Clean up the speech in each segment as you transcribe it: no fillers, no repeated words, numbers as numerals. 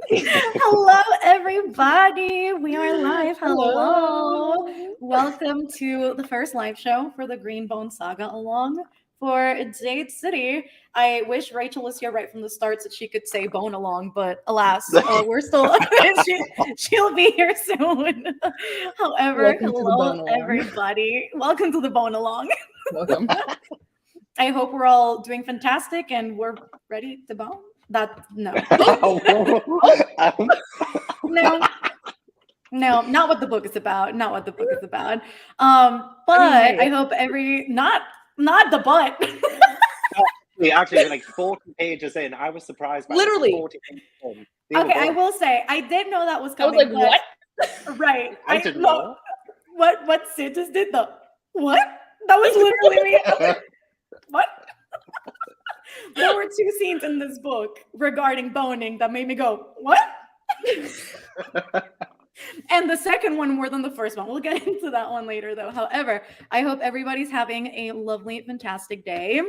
Hello, everybody. We are live. Hello. Welcome to the first live show for the Green Bone Saga-A-Long for Jade City. I wish Rachel was here right from the start so she could say bone along, but alas, we're still, she'll be here soon. However, hello, everybody. Welcome to the bone along. Welcome. I hope we're all doing fantastic and we're ready to bone. No, not what the book is about. Not what the book is about. But I hope not the butt. Actually, like 40 pages in, I was surprised. By Literally. 40 pages in. Okay, I will say I did know that was coming. I was like, what? Right. I didn't know. What Sid just did though. What? That was literally me. Like, what? There were 2 scenes in this book regarding boning that made me go, what? And the second one more than the first one. We'll get into that one later, though. However, I hope everybody's having a lovely, fantastic day.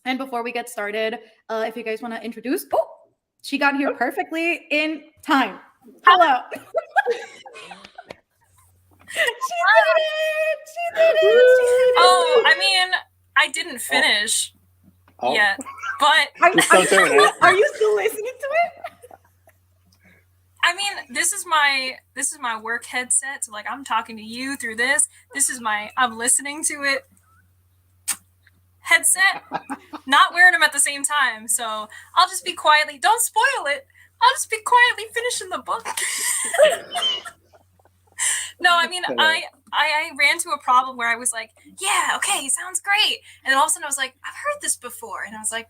And before we get started, if you guys want to introduce... Oh, she got here perfectly in time. Hello. She did it. Oh, I mean, I didn't finish. Yet, but are you still listening to it? I mean, this is my work headset, so like I'm talking to you through this. I'm listening to it headset, not wearing them at the same time. So I'll just be quietly. Don't spoil it. I'll just be quietly finishing the book. No, I mean, I ran to a problem where I was like, yeah, okay, sounds great. And then all of a sudden I was like, I've heard this before. And I was like,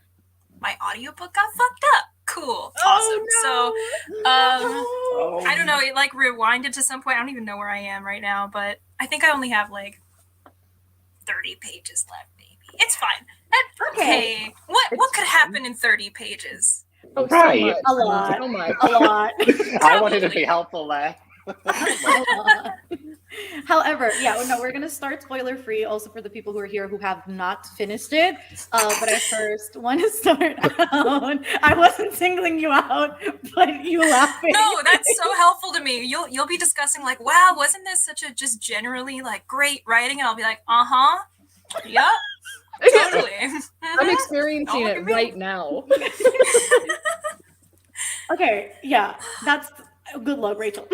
my audiobook got fucked up. Cool. Awesome. Oh, no. So, I don't know, it like rewinded to some point. I don't even know where I am right now, but I think I only have like 30 pages left, maybe. It's fine. Okay. What could happen in 30 pages? Oh, right. A lot. Oh my. A lot. I wanted to be helpful there. However, we're gonna start spoiler free also for the people who are here who have not finished it. But I first want to start out. I wasn't singling you out, but you laughing. No, that's so helpful to me. You'll be discussing like, wow, wasn't this such a just generally like great writing? And I'll be like, yep, totally. I'm experiencing it right now. Okay, yeah, that's good luck, Rachel.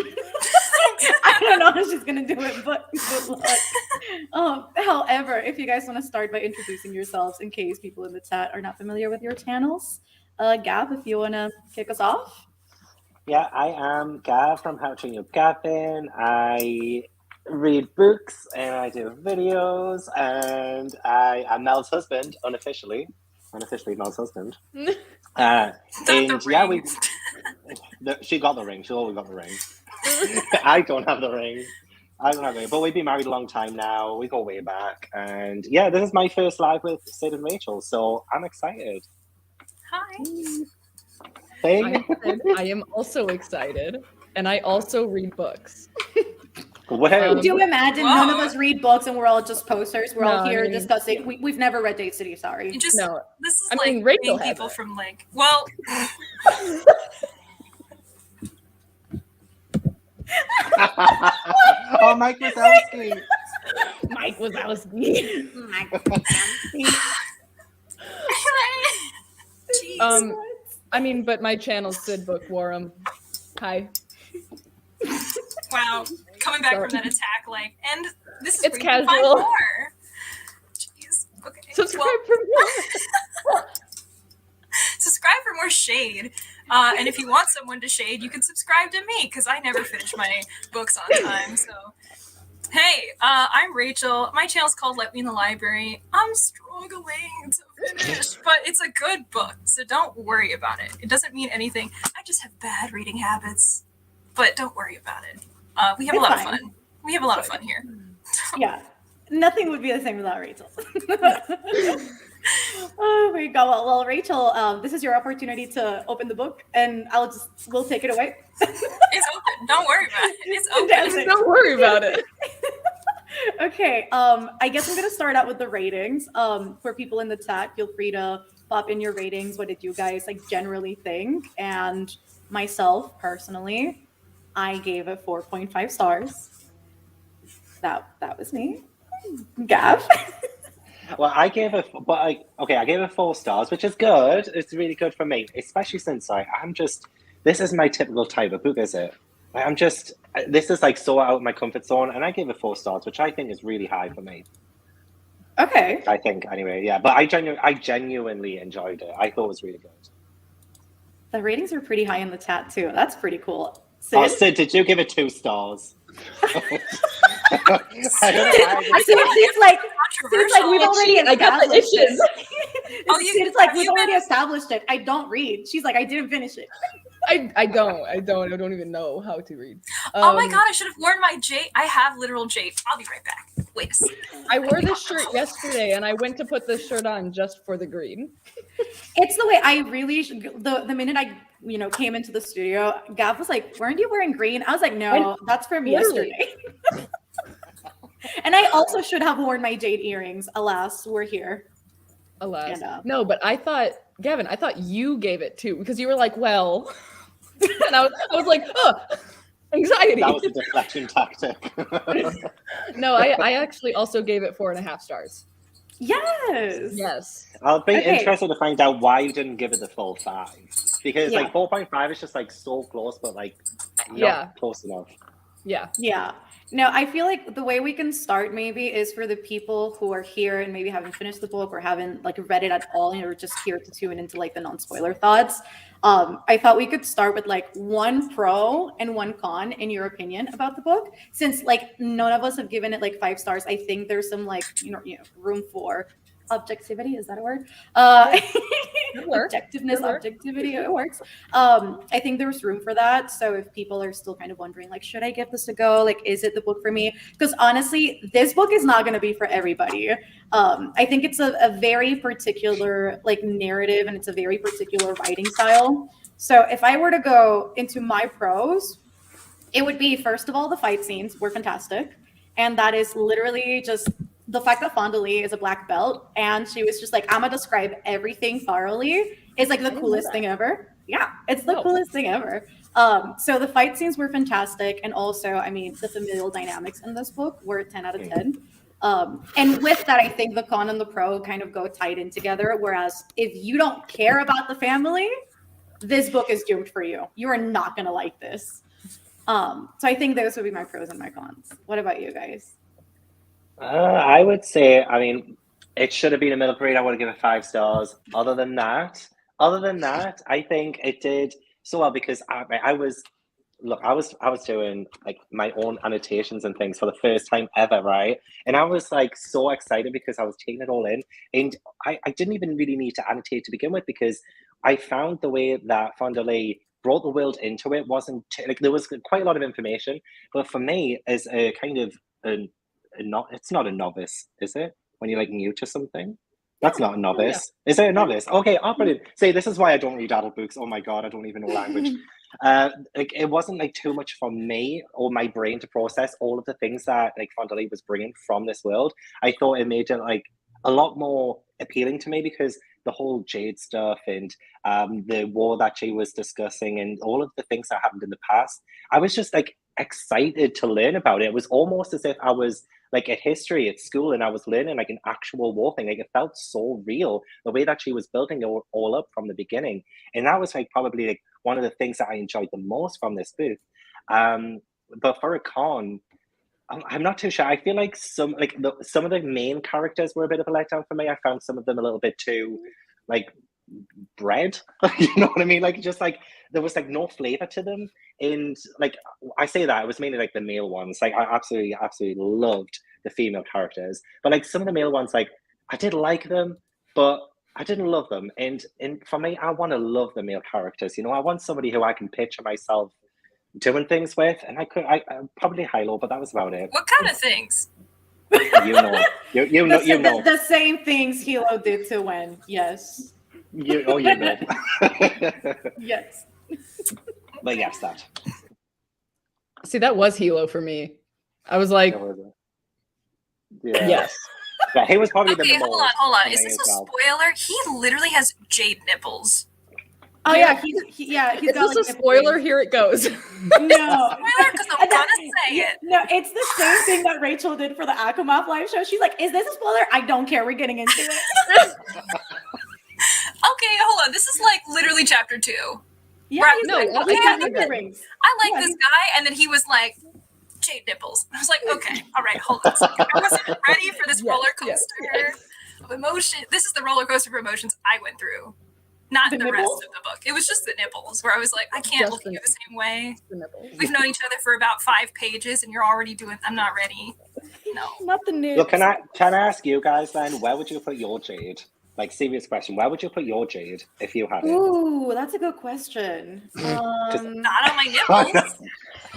I don't know how she's gonna do it, but good luck. However, if you guys want to start by introducing yourselves, in case people in the chat are not familiar with your channels, Gab, if you want to kick us off. Yeah, I am Gav from How to Train Your Gavin. I read books and I do videos, and I am Mel's husband, unofficially Mel's husband. She got the ring. She always got the ring. I don't have the ring. But we've been married a long time now. We go way back. And yeah, this is my first live with Sid and Rachel, so I'm excited. Hi. Hey. I am also excited. And I also read books. Do imagine none of us read books and we're all just posters. We're all here discussing. We've never read Jade City, sorry. This is Rachel people from like, well... Oh, Mike Wazowski. But my channel's Sid Bookworm. Hi. Wow, coming back from that attack, and this is it's casual. More. Jeez. Okay. Subscribe for more. Subscribe for more shade. And if you want someone to shade, you can subscribe to me because I never finish my books on time. So, hey, I'm Rachel. My channel's called Let Me in the Library. I'm struggling to finish, but it's a good book, so don't worry about it. It doesn't mean anything. I just have bad reading habits, but don't worry about it. We have a lot of fun. We have a lot of fun here. Yeah, nothing would be the same without Rachel. Oh my god! Well, Rachel, this is your opportunity to open the book, and we'll take it away. It's open. Don't worry about it. It's open. Don't worry about it. Okay. I guess I'm gonna start out with the ratings. For people in the chat, feel free to pop in your ratings. What did you guys generally think? And myself personally, I gave it 4.5 stars. That was me. Gav. Well, I gave it, I gave it 4 stars, which is good. It's really good for me, especially since I'm just, this is my typical type of book, is it? This is like so out of my comfort zone, and I gave it 4 stars, which I think is really high for me. Okay. I think, anyway, yeah. But I genuinely enjoyed it. I thought it was really good. The ratings are pretty high in the chat too. That's pretty cool. Sid? Oh, Sid, did you give it 2 stars? I don't know why I Sid, Sid's like we've already I got the established itches. it. Sid's like we've already established it. I don't read. She's like I didn't finish it. I don't even know how to read. Oh my god, I should have worn my Jade. I have literal Jade. I'll be right back. Wait a second. I wore this shirt yesterday, and I went to put this shirt on just for the green. It's the way I really the minute I came into the studio, Gav was like, "Weren't you wearing green?" I was like, "No, that's from yesterday." And I also should have worn my jade earrings. Alas, we're here. Alas, And, no. But I thought, Gavin, I thought you gave it too because you were like, "Well," and I was like, "Oh, anxiety." That was a deflection tactic. No, I actually also gave it 4.5 stars. Yes. I'll be interested to find out why you didn't give it the full 5. Because like 4.5 is just like so close, but like not close enough. Yeah. No, I feel like the way we can start maybe is for the people who are here and maybe haven't finished the book or haven't like read it at all and are just here to tune into like the non-spoiler thoughts. I thought we could start with like one pro and one con in your opinion about the book. Since like none of us have given it like 5 stars, I think there's some like room for objectivity. Is that a word? Objectivity, it works. I think there's room for that. So if people are still kind of wondering, like, should I give this a go? Like, is it the book for me? Because honestly, this book is not going to be for everybody. I think it's a very particular like narrative and it's a very particular writing style. So if I were to go into my pros, it would be, first of all, the fight scenes were fantastic. And that is literally just the fact that Fonda Lee is a black belt and she was just like, I'm gonna describe everything thoroughly is like the coolest thing ever. Yeah, it's the coolest thing ever. So the fight scenes were fantastic. And also, I mean, the familial dynamics in this book were 10 out of 10. And with that, I think the con and the pro kind of go tied in together. Whereas if you don't care about the family, this book is doomed for you. You are not gonna like this. So I think those would be my pros and my cons. What about you guys? I would say, I mean, it should have been a middle grade. I would have given it 5 stars. Other than that, I think it did so well because I was doing like my own annotations and things for the first time ever, right? And I was like so excited because I was taking it all in, and I didn't even really need to annotate to begin with because I found the way that Fonda Lee brought the world into it wasn't like there was quite a lot of information, but for me as a kind of it's not a novice, is it? When you're like new to something, that's not a novice. Yeah. Is it a novice? Okay, brilliant. See, this is why I don't read adult books. Oh my god, I don't even know language. Like it wasn't like too much for me or my brain to process all of the things that like Fonda Lee was bringing from this world. I thought it made it like a lot more appealing to me because the whole Jade stuff and the war that she was discussing and all of the things that happened in the past, I was just like excited to learn about it. It was almost as if I was like at history at school and I was learning like an actual war thing. Like it felt so real, the way that she was building it all up from the beginning. And that was like probably like one of the things that I enjoyed the most from this book. But for a con, I'm not too sure. I feel like some of the main characters were a bit of a letdown for me. I found some of them a little bit too like bread. You know what I mean? Like just like there was like no flavor to them. And like I say that it was mainly like the male ones. Like I absolutely loved the female characters, but like some of the male ones, like I did like them, but I didn't love them. And for me, I want to love the male characters. You know, I want somebody who I can picture myself doing things with, and I probably Hilo, but that was about it. What kind of things? You know. The same things Hilo did to Wen. Yes. You know. Yes. But yes, that. See, that was Hilo for me. I was like, yes. Yeah, he was probably the most. Hold on. Is this a spoiler? He literally has jade nipples. Oh yeah, he's Is got this like a spoiler? Here it goes. No, Spoiler, because I'm gonna say it. No, it's the same thing that Rachel did for the Akamov live show. She's like, "Is this a spoiler? I don't care. We're getting into it." Okay, hold on. This is like literally chapter 2. Yeah, Right, he's no, like, I "He's can't got do that. rings." I like Yeah, this guy, and then he was like, Jade nipples. I was like, okay, all right, hold on a second. I wasn't ready for this Yes, roller yes, coaster of emotion. This is the roller coaster of emotions I went through, not The the nipples? rest of the book. It was just the nipples, where I was like, I can't Just look the at you the same way. The nipples. We've known each other for about 5 pages, and you're already doing. I'm not ready. No. Not the news. Well, can I ask you guys then, where would you put your Jade? Like, serious question. Where would you put your Jade if you had it? Ooh, that's a good question. Not on my nipples.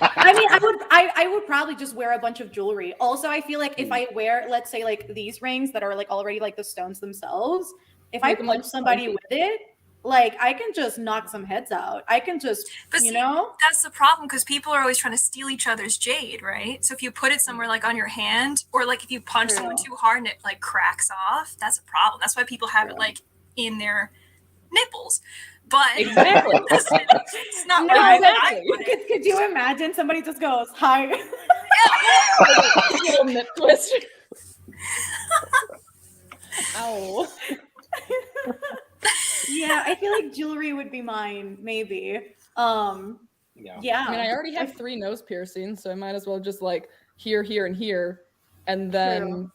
I mean, I would probably just wear a bunch of jewelry. Also, I feel like if I wear, let's say, like these rings that are like already like the stones themselves, if I Make them, like, punch somebody spiky. with it, like I can just knock some heads out. I can just, But you see, know, that's the problem because people are always trying to steal each other's jade, right? So if you put it somewhere like on your hand, or like if you punch someone True. too hard and it like cracks off, that's a problem. That's why people have it True. like in their nipples. But Exactly. it's not No, where exactly. could you imagine somebody just goes, "Hi." Little nip twist. Ow. Yeah, I feel like jewelry would be mine, maybe. Yeah. Yeah. I mean, I already have 3 nose piercings, so I might as well just like here, here, and here, and then True.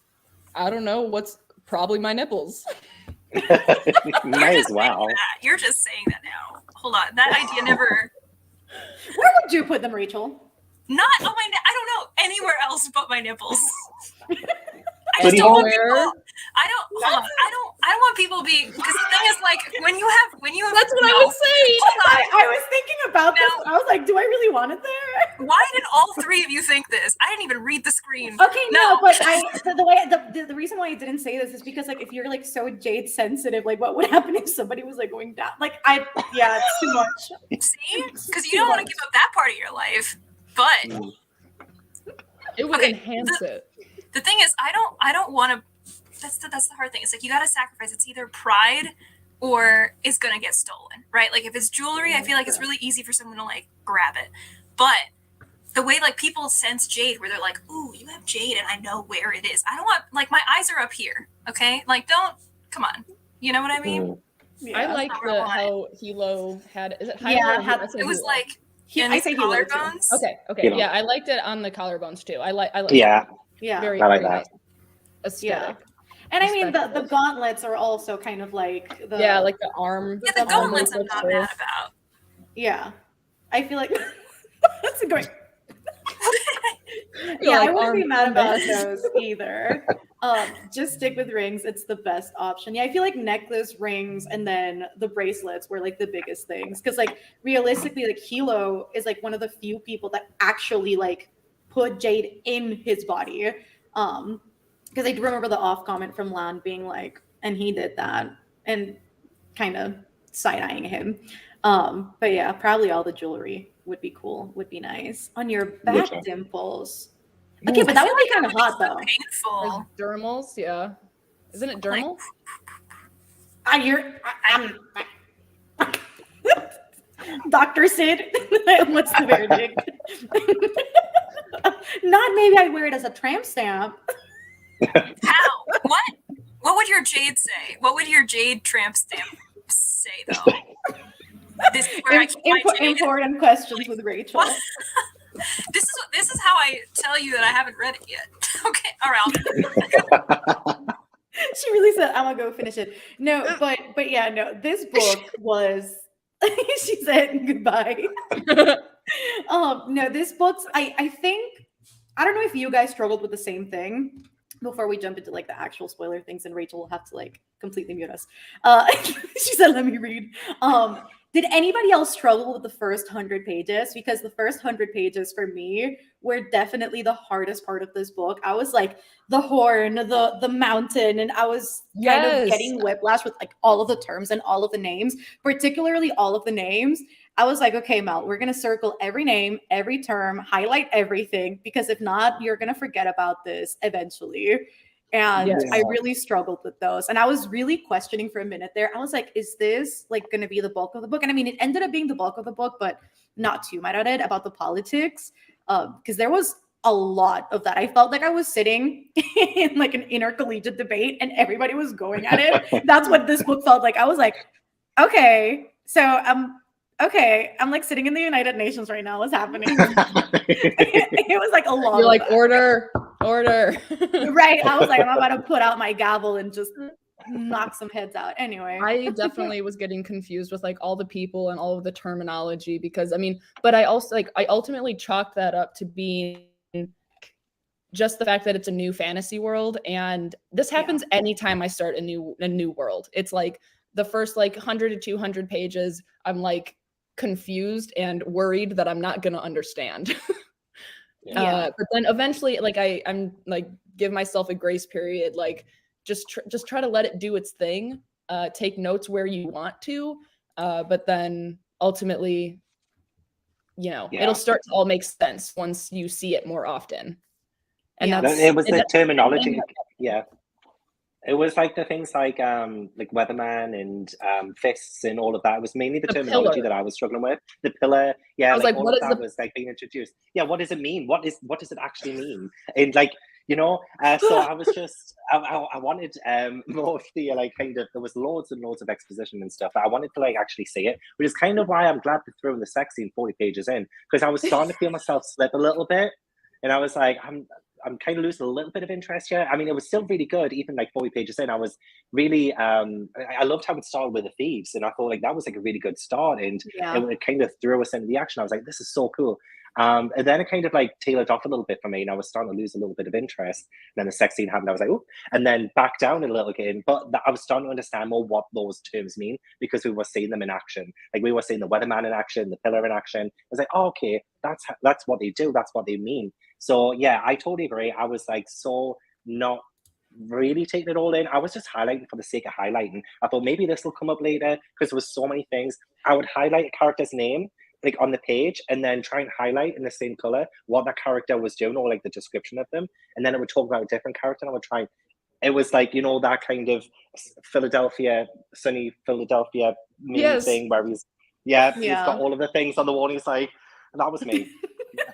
I don't know what's probably my nipples. Might as well. You're just saying that now. Hold on. That idea never. Where would you put them, Rachel? Not on my. I don't know anywhere else but my nipples. I But just you don't want where- people. I don't. Hold on. I don't want people being. Because the thing is, like, when you have. That's what I was saying. Hold on. I was thinking about this. No. And I was like, do I really want it there? Why did all 3 of you think this? I didn't even read the screen. Okay, no, No. but the reason why I didn't say this is because like if you're like so jade sensitive, like what would happen if somebody was like going down? Like it's too much. See? Because you don't want to give up that part of your life. But It would Okay, enhance it. the thing is, I don't want to. That's the hard thing. It's like you got to sacrifice. It's either pride or it's gonna get stolen, right? Like if it's jewelry, I feel like it's really easy for someone to like grab it. But the way like people sense jade, where they're like, "Ooh, you have jade, and I know where it is." I don't want like my eyes are up here. Okay, like don't come on. You know what I mean? Yeah. I like Number one. how Hilo had. Is it Hilo? Yeah, or had- I say It was Hilo? like in I his say he would too. collarbones. Okay. Hilo. Yeah, I liked it on the collarbones too. I like. Yeah. Yeah. Very, I like very that. nice aesthetic. And I mean the Respectable. gauntlets are also kind of like the Yeah, like the arm. Yeah, the arm gauntlets I'm looks not too. mad about. yeah. I feel like that's a great. You're Yeah, like, I wouldn't be arm mad about combat. those either. Just stick with rings. It's the best option. Yeah, I feel like necklace, rings, and then the bracelets were like the biggest things. Because like realistically, like Hilo is like one of the few people that actually like put jade in his body. Because I do remember the off comment from Lan being like, and he did that, and kind of side-eyeing him. But yeah, probably all the jewelry would be cool, would be nice. On your back Okay. dimples. Okay, but that would be kind of hot though. Painful. There's dermals, yeah. Isn't it dermal? Dr. Sid, what's the verdict? Not maybe I'd wear it as a tramp stamp. How? What? What would your jade say? What would your jade tramp stamp say though? This is where I keep my jade. Important questions with Rachel. What? This is how I tell you that I haven't read it yet. Okay, all right. She really said, "I'm gonna go finish it." No, but yeah, no. This book was. She said goodbye. No, this book's. I think. I don't know if you guys struggled with the same thing. Before we jump into like the actual spoiler things, and Rachel will have to like completely mute us. She said, "Let me read." Did anybody else struggle with the first 100 pages? Because the first 100 pages for me were definitely the hardest part of this book. I was like the horn, the mountain, and I was kind of Yes. getting whiplash with like all of the terms and all of the names, particularly all of the names. I was like, okay, Mel, we're gonna circle every name, every term, highlight everything, because if not, you're gonna forget about this eventually. And Yes. I really struggled with those. And I was really questioning for a minute there. I was like, is this like going to be the bulk of the book? And I mean, it ended up being the bulk of the book, but not too mad at it about the politics. Because there was a lot of that. I felt like I was sitting in like an intercollegiate debate and everybody was going at it. That's what this book felt like. I was like, okay, so I'm like sitting in the United Nations right now. What's happening? It was like a lot. You're like, that. order. Right. I was like, I'm about to put out my gavel and just knock some heads out. Anyway. I definitely was getting confused with like all the people and all of the terminology because I mean, but I also like I ultimately chalked that up to being just the fact that it's a new fantasy world, and this happens anytime I start a new world. It's like the first like 100 to 200 pages, I'm like confused and worried that I'm not gonna understand. But then eventually, like I'm like give myself a grace period, like just try to let it do its thing. Take notes where you want to, but then ultimately, you know, it'll start to all make sense once you see it more often. And it was the terminology. It was like the things like weatherman and fists and all of that. It was mainly the terminology that I was struggling with. The pillar, I was like all of that was like being introduced. Yeah, what does it mean? What does it actually mean? And like, you know, so I was just I wanted more of the like kind of, there was loads and loads of exposition and stuff. I wanted to like actually see it, which is kind of why I'm glad to throw in the sex scene 40 pages in, because I was starting to feel myself slip a little bit, and I was like, I'm kind of losing a little bit of interest here. I mean, it was still really good, even like 40 pages in. I was really, I loved how it started with the thieves, and I thought like that was like a really good start, and it kind of threw us into the action. I was like, this is so cool. And then it kind of like tailored off a little bit for me, and I was starting to lose a little bit of interest. And then the sex scene happened. I was like, oh, and then back down a little again. But I was starting to understand more what those terms mean, because we were seeing them in action. Like we were seeing the weatherman in action, the pillar in action. I was like, oh, okay, that's what they do. That's what they mean. So yeah, I totally agree. I was like so not really taking it all in. I was just highlighting for the sake of highlighting. I thought maybe this will come up later, because there was so many things. I would highlight a character's name like on the page, and then try and highlight in the same color what that character was doing, or like the description of them, and then it would talk about a different character, and I would try. It was like, you know, that kind of sunny Philadelphia meme thing where he's got all of the things on the wall. And he's like, and that was me.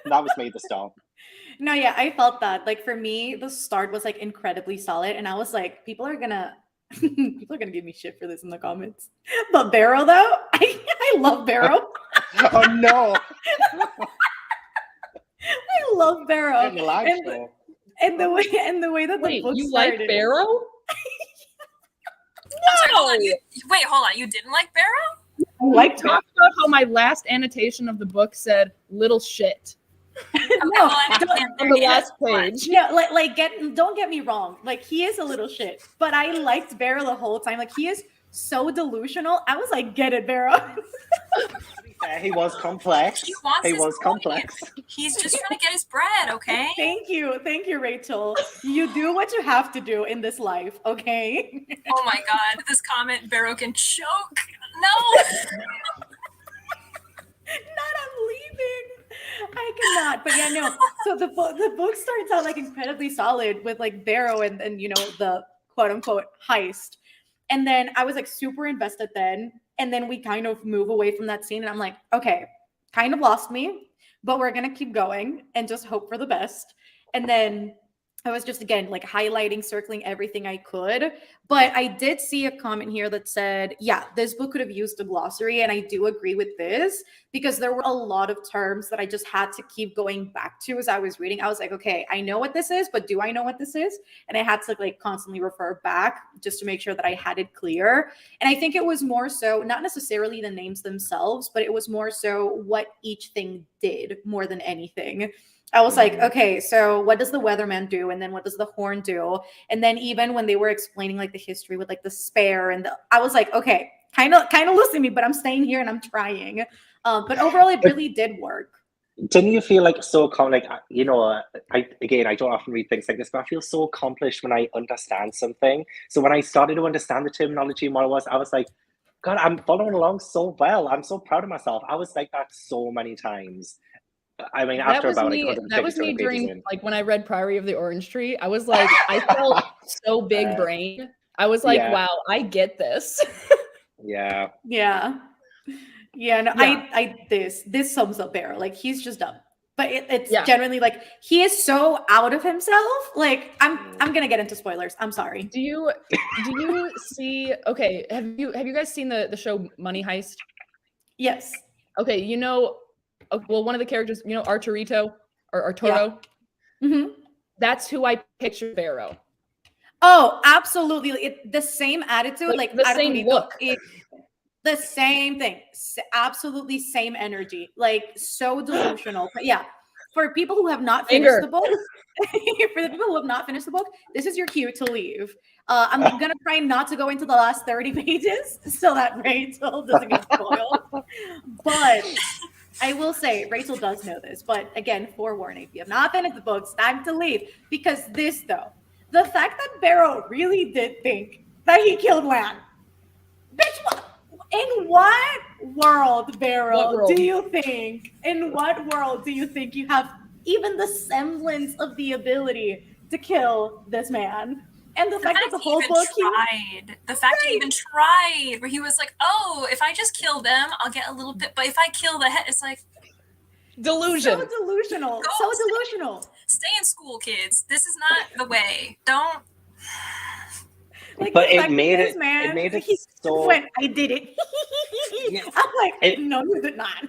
That was me at the start. No, yeah, I felt that. Like for me, the start was like incredibly solid, and I was like, people are gonna give me shit for this in the comments. But Barrow, though, I love Barrow. Oh no! I love Barrow. And the way that the book you started. like Barrow? No! Hold on. You didn't like Barrow? I liked Talk about how my last annotation of the book said "little shit." No, on the last page. Yeah, don't get me wrong. Like, he is a little shit, but I liked Barrow the whole time. Like, he is so delusional. I was like, get it, Barrow. He was complex. He was complex. He's just trying to get his bread, okay? Thank you, Rachel. You do what you have to do in this life, okay? Oh my God, this comment, Barrow can choke. No. I'm leaving. I cannot. But yeah, no. So the book starts out like incredibly solid with like Barrow and you know, the quote unquote heist. And then I was like super invested then. And then we kind of move away from that scene. And I'm like, okay, kind of lost me, but we're going to keep going and just hope for the best. And then I was just, again, like highlighting, circling everything I could. But I did see a comment here that said, yeah, this book could have used a glossary. And I do agree with this, because there were a lot of terms that I just had to keep going back to as I was reading. I was like, okay, I know what this is, but do I know what this is? And I had to like constantly refer back just to make sure that I had it clear. And I think it was more so, not necessarily the names themselves, but it was more so what each thing did more than anything. I was like, okay, so what does the weatherman do? And then what does the horn do? And then even when they were explaining like the history with like the spare and I was like, okay, kind of losing me, but I'm staying here and I'm trying. But overall, it really did work. Didn't you feel like so like, you know, I don't often read things like this, but I feel so accomplished when I understand something. So when I started to understand the terminology and what it was, I was like, God, I'm following along so well. I'm so proud of myself. I was like that so many times. I mean, That after was about me. like That was 150 me pages during in. like when I read Priory of the Orange Tree. I was like, I felt so big brain. I was like, Yeah. wow, I get this. Yeah. Yeah. Yeah, no, Yeah. this sums up Barrow. Like he's just dumb. But it's Yeah. generally like he is so out of himself. Like I'm gonna get into spoilers. I'm sorry. Do you see? Okay, have you guys seen the show Money Heist? Yes. Okay, well, one of the characters, Arturito or Arturo. hmm That's who I picture Barrow. Oh, absolutely. The same attitude, like the same Arturito look. is the same thing. Absolutely same energy. Like so delusional. But yeah, for people who have not finished Anger. the book, for the people who have not finished the book, this is your cue to leave. I'm gonna try not to go into the last 30 pages so that Rachel doesn't get spoiled. But I will say Rachel does know this. But again, forewarning: if you have not finished the book, it's time to leave. Because this, though, the fact that Barrow really did think that he killed Lan, bitch, in what world, Barrow, What world? do you think? In what world do you think you have even the semblance of the ability to kill this man? And the fact that the he whole even book, tried. The fact he even tried, where he was like, "Oh, if I just kill them, I'll get a little bit. But if I kill the head, it's like Delusion. so delusional, so delusional. stay in school, kids. This is not the way. Don't." Like, But the it fact that made this it. man, It made it he so. went, I did it. Yeah. I'm like, It- no, you did not.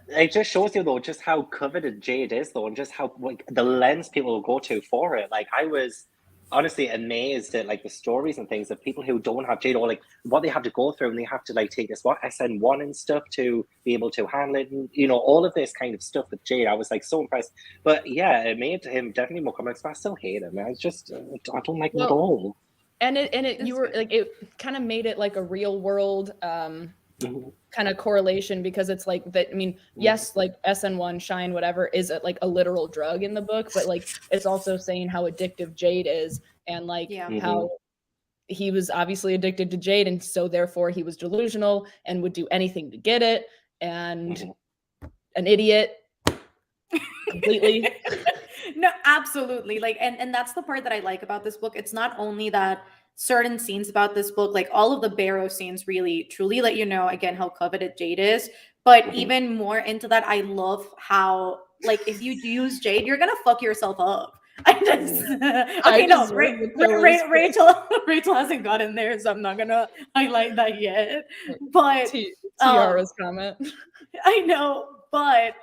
It just shows you though just how coveted Jade is though, and just how like the lens people will go to for it. Like I was honestly amazed at like the stories and things of people who don't have Jade, or like what they have to go through, and they have to like take this SN1 and stuff to be able to handle it, and all of this kind of stuff with Jade. I was like so impressed. But yeah, it made him definitely more complex. But I still hate him. I just I don't like him at all. And you were like, it kind of made it like a real world kind of correlation, because it's like that. I mean, yes, like SN1, Shine, whatever is like a literal drug in the book, but like it's also saying how addictive Jade is, and like how he was obviously addicted to Jade, and so therefore he was delusional and would do anything to get it, and an idiot completely. No, absolutely. Like, and that's the part that I like about this book. It's not only that certain scenes about this book, like all of the Barrow scenes really truly let you know again how coveted Jade is, but even more into that, I love how like if you use Jade, you're gonna fuck yourself up. Rachel hasn't gotten there, so I'm not gonna highlight that yet. But Tiara's comment. I know, but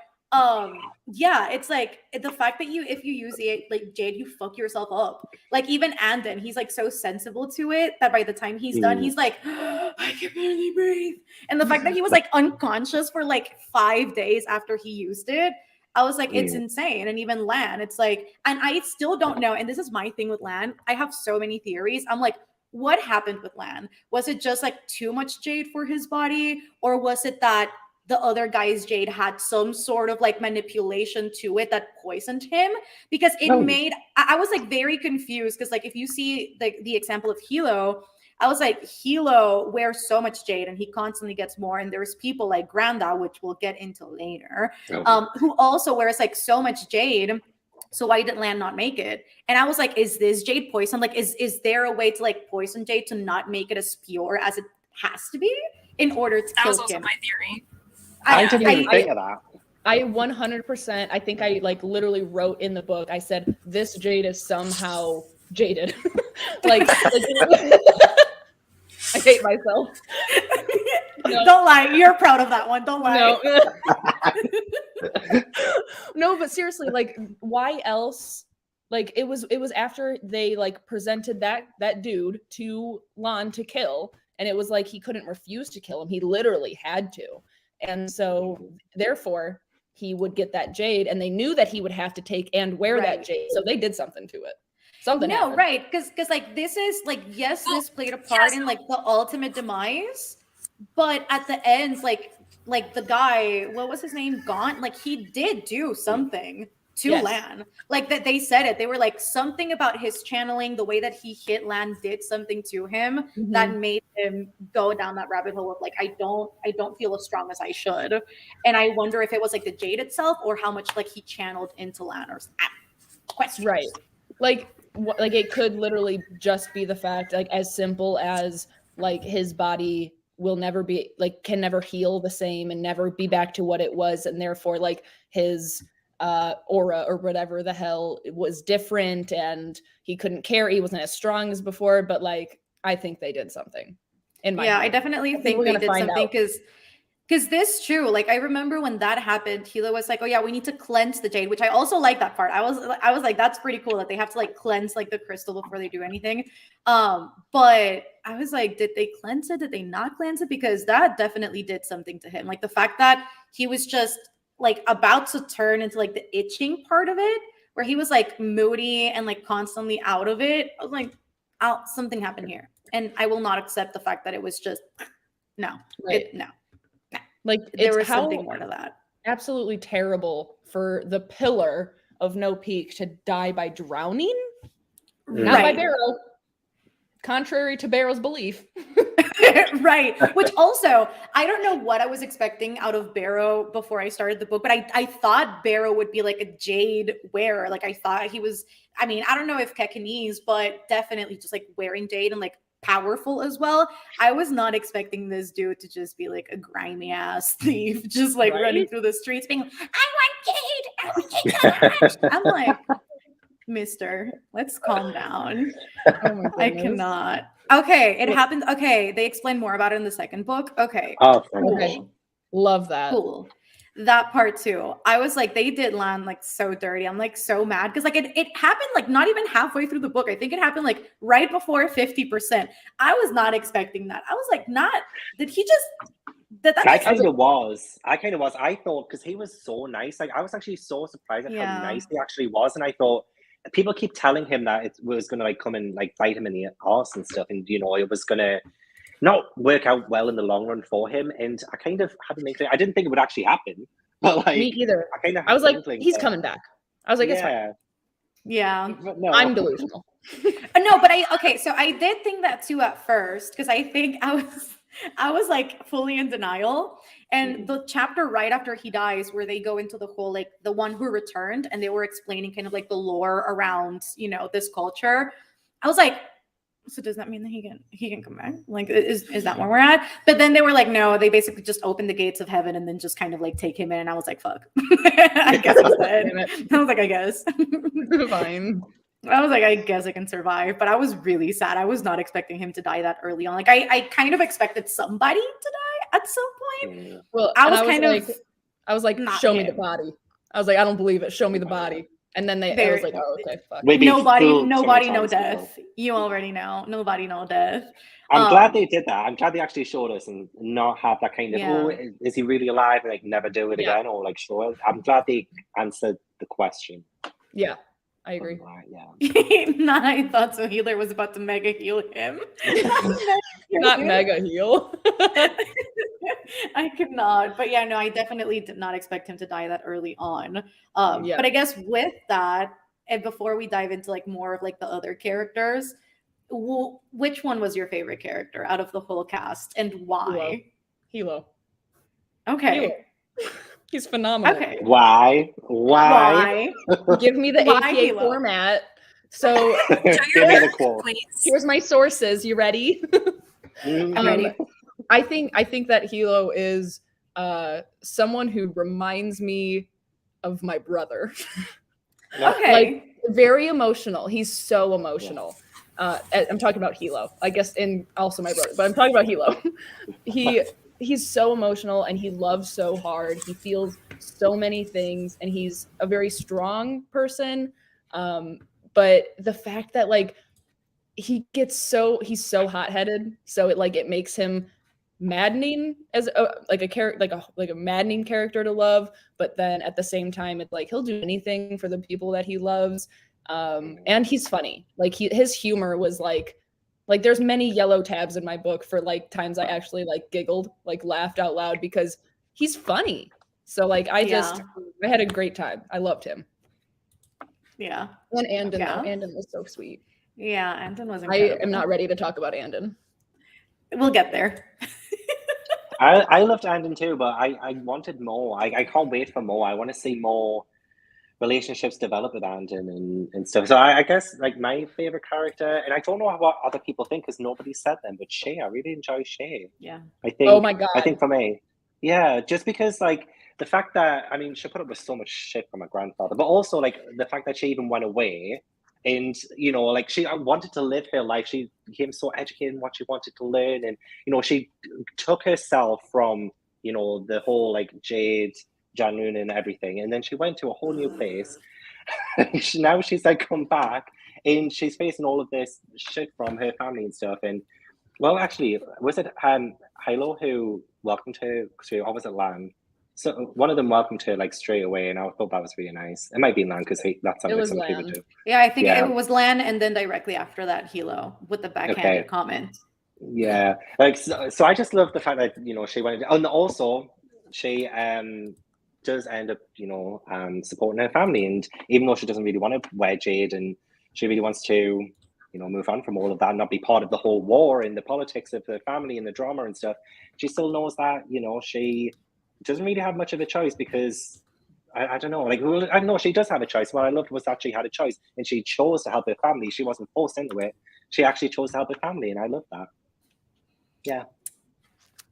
yeah, it's like the fact that if you use it like Jade, you fuck yourself up. Like even Andon, he's like so sensible to it that by the time he's done, he's like, I can barely breathe. And the fact that he was like unconscious for like 5 days after he used it, I was like, it's insane. And even Lan, it's like, and I still don't know. And this is my thing with Lan. I have so many theories. I'm like, what happened with Lan? Was it just like too much Jade for his body? Or was it that the other guy's Jade had some sort of like manipulation to it that poisoned him? Because it made, I was like very confused. Because like if you see the example of Hilo, I was like, Hilo wears so much Jade and he constantly gets more. And there's people like Granda, which we'll get into later, who also wears like so much Jade. So why did Lan not make it? And I was like, is this Jade poison? Like, is there a way to like poison Jade to not make it as pure as it has to be in order to That kill was also him? my theory. I didn't even think of that. I 100%, I think I like literally wrote in the book, I said, this Jade is somehow jaded. like I hate myself. No. Don't lie. You're proud of that one. Don't lie. No. No, but seriously, like, why else? Like, it was after they like presented that dude to Lan to kill, and it was like he couldn't refuse to kill him. He literally had to, and so therefore he would get that Jade, and they knew that he would have to take and wear that Jade, so they did something to it. Something happened. Right, because like this is like, yes, this played a part in like the ultimate demise, but at the end, like the guy, what was his name, Gaunt, like he did do something. to Yes. Lan. Like that they said it. They were like something about his channeling, the way that he hit Lan did something to him that made him go down that rabbit hole of like, I don't feel as strong as I should. And I wonder if it was like the jade itself or how much like he channeled into Lan or questions. Right. Like it could literally just be the fact, like as simple as like his body will never be like can never heal the same and never be back to what it was, and therefore like his aura or whatever the hell was different, and he couldn't carry, he wasn't as strong as before. But like I think they did something. In my I definitely think they did something because this true. Like I remember when that happened, Hila was like, "Oh yeah, we need to cleanse the jade," which I also like that part. I was like, "That's pretty cool that they have to like cleanse like the crystal before they do anything." But I was like, "Did they cleanse it? Did they not cleanse it?" Because that definitely did something to him. Like the fact that he was just like about to turn into like the itching part of it, where he was like moody and like constantly out of it. I was like, something happened here, and I will not accept the fact that it was just no, no. Like there was something more to that. Absolutely terrible for the pillar of No Peak to die by drowning, not by Barrow, contrary to Barrow's belief. Right. Which also, I don't know what I was expecting out of Barrow before I started the book, but I thought Barrow would be like a jade wearer. Like I thought he was, I mean, I don't know if Kekanese, but definitely just like wearing jade and like powerful as well. I was not expecting this dude to just be like a grimy ass thief, just like running through the streets being, I want jade. I'm like, mister, let's calm down. Oh I cannot. Okay, it happened. Okay, they explain more about it in the second book. Okay. Oh, okay. Love that. Cool. That part too. I was like, they did Lan like so dirty. I'm like so mad because like it happened like not even halfway through the book. I think it happened like right before 50%. I was not expecting that. I was like, did he just I kind of was. I thought because he was so nice. Like I was actually so surprised at how nice he actually was, and I thought people keep telling him that it was gonna like come and like bite him in the arse and stuff, and you know it was gonna not work out well in the long run for him. And I kind of had an inkling. I didn't think it would actually happen, but like me either. I was like, he's coming back. I was like, it's fine. Yeah. No. I'm delusional. No, but so I did think that too at first because I think I was like fully in denial. And the chapter right after he dies, where they go into the whole like the one who returned, and they were explaining kind of like the lore around, you know, this culture. I was like, so does that mean that he can come back? Like, is that where we're at? But then they were like, no, they basically just opened the gates of heaven and then just kind of like take him in. And I was like, fuck. I guess that's it. I was like, I guess. Fine. I was like, I guess I can survive. But I was really sad. I was not expecting him to die that early on. Like, I kind of expected somebody to die at some point. Well, I was like, show me the body. I was like, I don't believe it. Show me the body. And then I was like, oh, okay, fuck. Nobody, no death. You already know. Nobody, no death. I'm glad they did that. I'm glad they actually showed us and not have that kind of, oh, is he really alive? And like never do it again or like show it. I'm glad they answered the question. Yeah, I agree. I thought so. Healer was about to mega heal him. Not mega heal. I could not. But yeah, no, I definitely did not expect him to die that early on. But I guess with that, and before we dive into like more of like the other characters, which one was your favorite character out of the whole cast and why? Hilo. Okay. Hilo. He's phenomenal. Okay. Why? Give me the APA format. So here's my sources. You ready? I'm ready. I think that Hilo is someone who reminds me of my brother. Okay. Like very emotional. He's so emotional. I'm talking about Hilo, I guess, and also my brother, but I'm talking about Hilo. He's so emotional and he loves so hard. He feels so many things and he's a very strong person. But the fact that like he's so hot-headed, so it makes him maddening as a maddening character to love. But then at the same time, it's like he'll do anything for the people that he loves. And he's funny. Like his humor was like there's many yellow tabs in my book for like times I actually like giggled, like laughed out loud because he's funny. So like I had a great time. I loved him. Yeah. And Andon, Yeah. though. Andon was so sweet. Yeah, Andon was I incredible. am not ready to talk about Andon. We'll get there. I loved Andon too, but I wanted more. I can't wait for more. I want to see more relationships develop with Andon and stuff. So I guess like my favorite character, and I don't know what other people think because nobody said them, but Shay, I really enjoy Shay. Yeah. I think. Oh my God. I think for me, yeah, just because like the fact that I mean she put up with so much shit from her grandfather, but also like the fact that she even went away. And you know, like she wanted to live her life. She became so educated in what she wanted to learn, and you know, she took herself from you know the whole like Jade, Janun, and everything, and then she went to a whole new place. Now she's like come back, and she's facing all of this shit from her family and stuff. And well, actually, was it Hilo who welcomed her to, or was it Lan? So one of them welcomed her like straight away, and I thought that was really nice. It might be Lan because that's something was some people Lan. do. Yeah, I think Yeah. it was Lan, and then directly after that, Hilo with the backhanded Okay. comment. Yeah, like so I just love the fact that you know she went, and also she does end up you know supporting her family, and even though she doesn't really want to wear Jade, and she really wants to you know move on from all of that, and not be part of the whole war and the politics of the family and the drama and stuff, she still knows that you know she doesn't really have much of a choice because I don't know, like well, I know she does have a choice. What I loved was that she had a choice and she chose to help her family. She wasn't forced into it. She actually chose to help her family, and I love that. Yeah.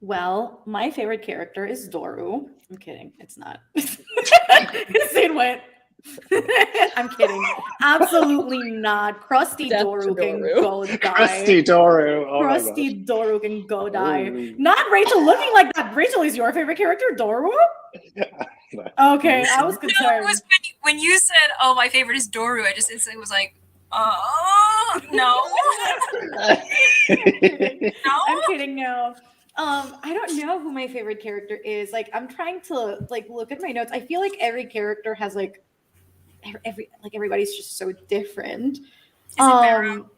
Well, my favorite character is Doru. I'm kidding. It's not. Zane went. I'm kidding. Absolutely not. Crusty Death to Doru can Doru. go die. Crusty Doru. Oh Crusty Doru can go die. Ooh. Not Rachel looking like that. Rachel is your favorite character, Doru? Okay, I was No, concerned. it was when you said, "Oh, my favorite is Doru." I just instantly was like, no, I'm kidding now. I don't know who my favorite character is. Like, I'm trying to like look at my notes. I feel like every character has like everybody's just so different. Is it Barrow?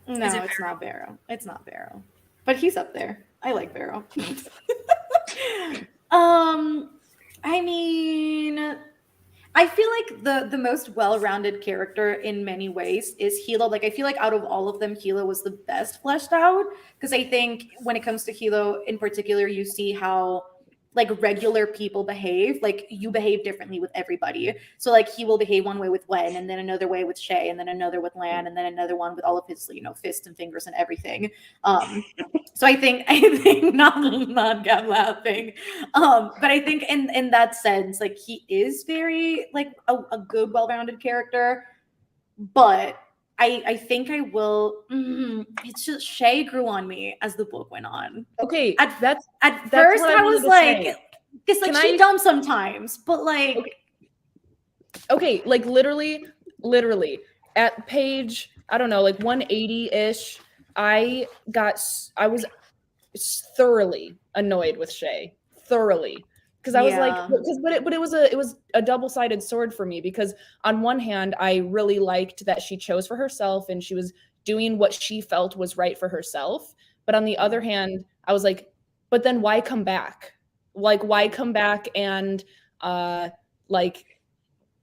No, Is it it's Barrow? not Barrow. It's not Barrow. But he's up there. I like Barrow. I mean, I feel like the most well-rounded character in many ways is Hilo. Like I feel like out of all of them, Hilo was the best fleshed out because I think when it comes to Hilo in particular, you see how like regular people behave. Like you behave differently with everybody. So like he will behave one way with Wen, and then another way with Shay, and then another with Lan, and then another one with all of his fists and fingers and everything. So I think not Gab laughing. But I think in that sense, like he is very like a good, well-rounded character. But I think I will. It's just Shay grew on me as the book went on. Okay, At that's first what I wanted was to like, say. it's like Can she's I- dumb sometimes, but like Okay, like literally at page, I don't know, like 180-ish, I was thoroughly annoyed with Shay. Thoroughly. Because I was like, but it was a double-sided sword for me because on one hand, I really liked that she chose for herself and she was doing what she felt was right for herself. But on the other hand, I was like, but then why come back? Like, why come back and like,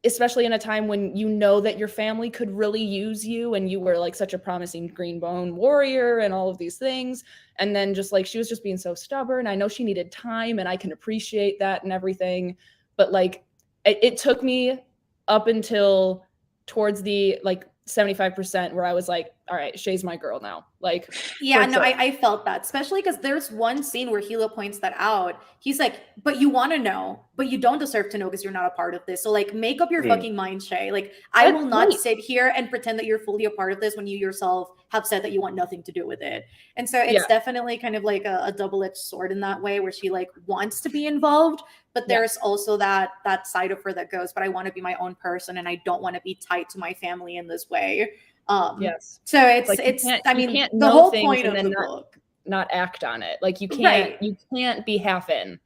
especially in a time when you know that your family could really use you and you were like such a promising green bone warrior and all of these things. And then just like, she was just being so stubborn. I know she needed time and I can appreciate that and everything. But like, it took me up until towards the like 75% where I was like, all right, Shay's my girl now. Like, yeah, for no, sure. I felt that, especially because there's one scene where Hilo points that out. He's like, but you want to know, but you don't deserve to know because you're not a part of this. So like, make up your fucking mind, Shay. Like, I That's will not right. sit here and pretend that you're fully a part of this when you yourself have said that you want nothing to do with it. And so it's Yeah. definitely kind of like a double-edged sword in that way where she like wants to be involved, but Yeah. there's also that side of her that goes, but I want to be my own person and I don't want to be tied to my family in this way. Yes. So it's Like, I mean, can't the know whole things point and of then the book. not act on it. Like you Right. can't be half in.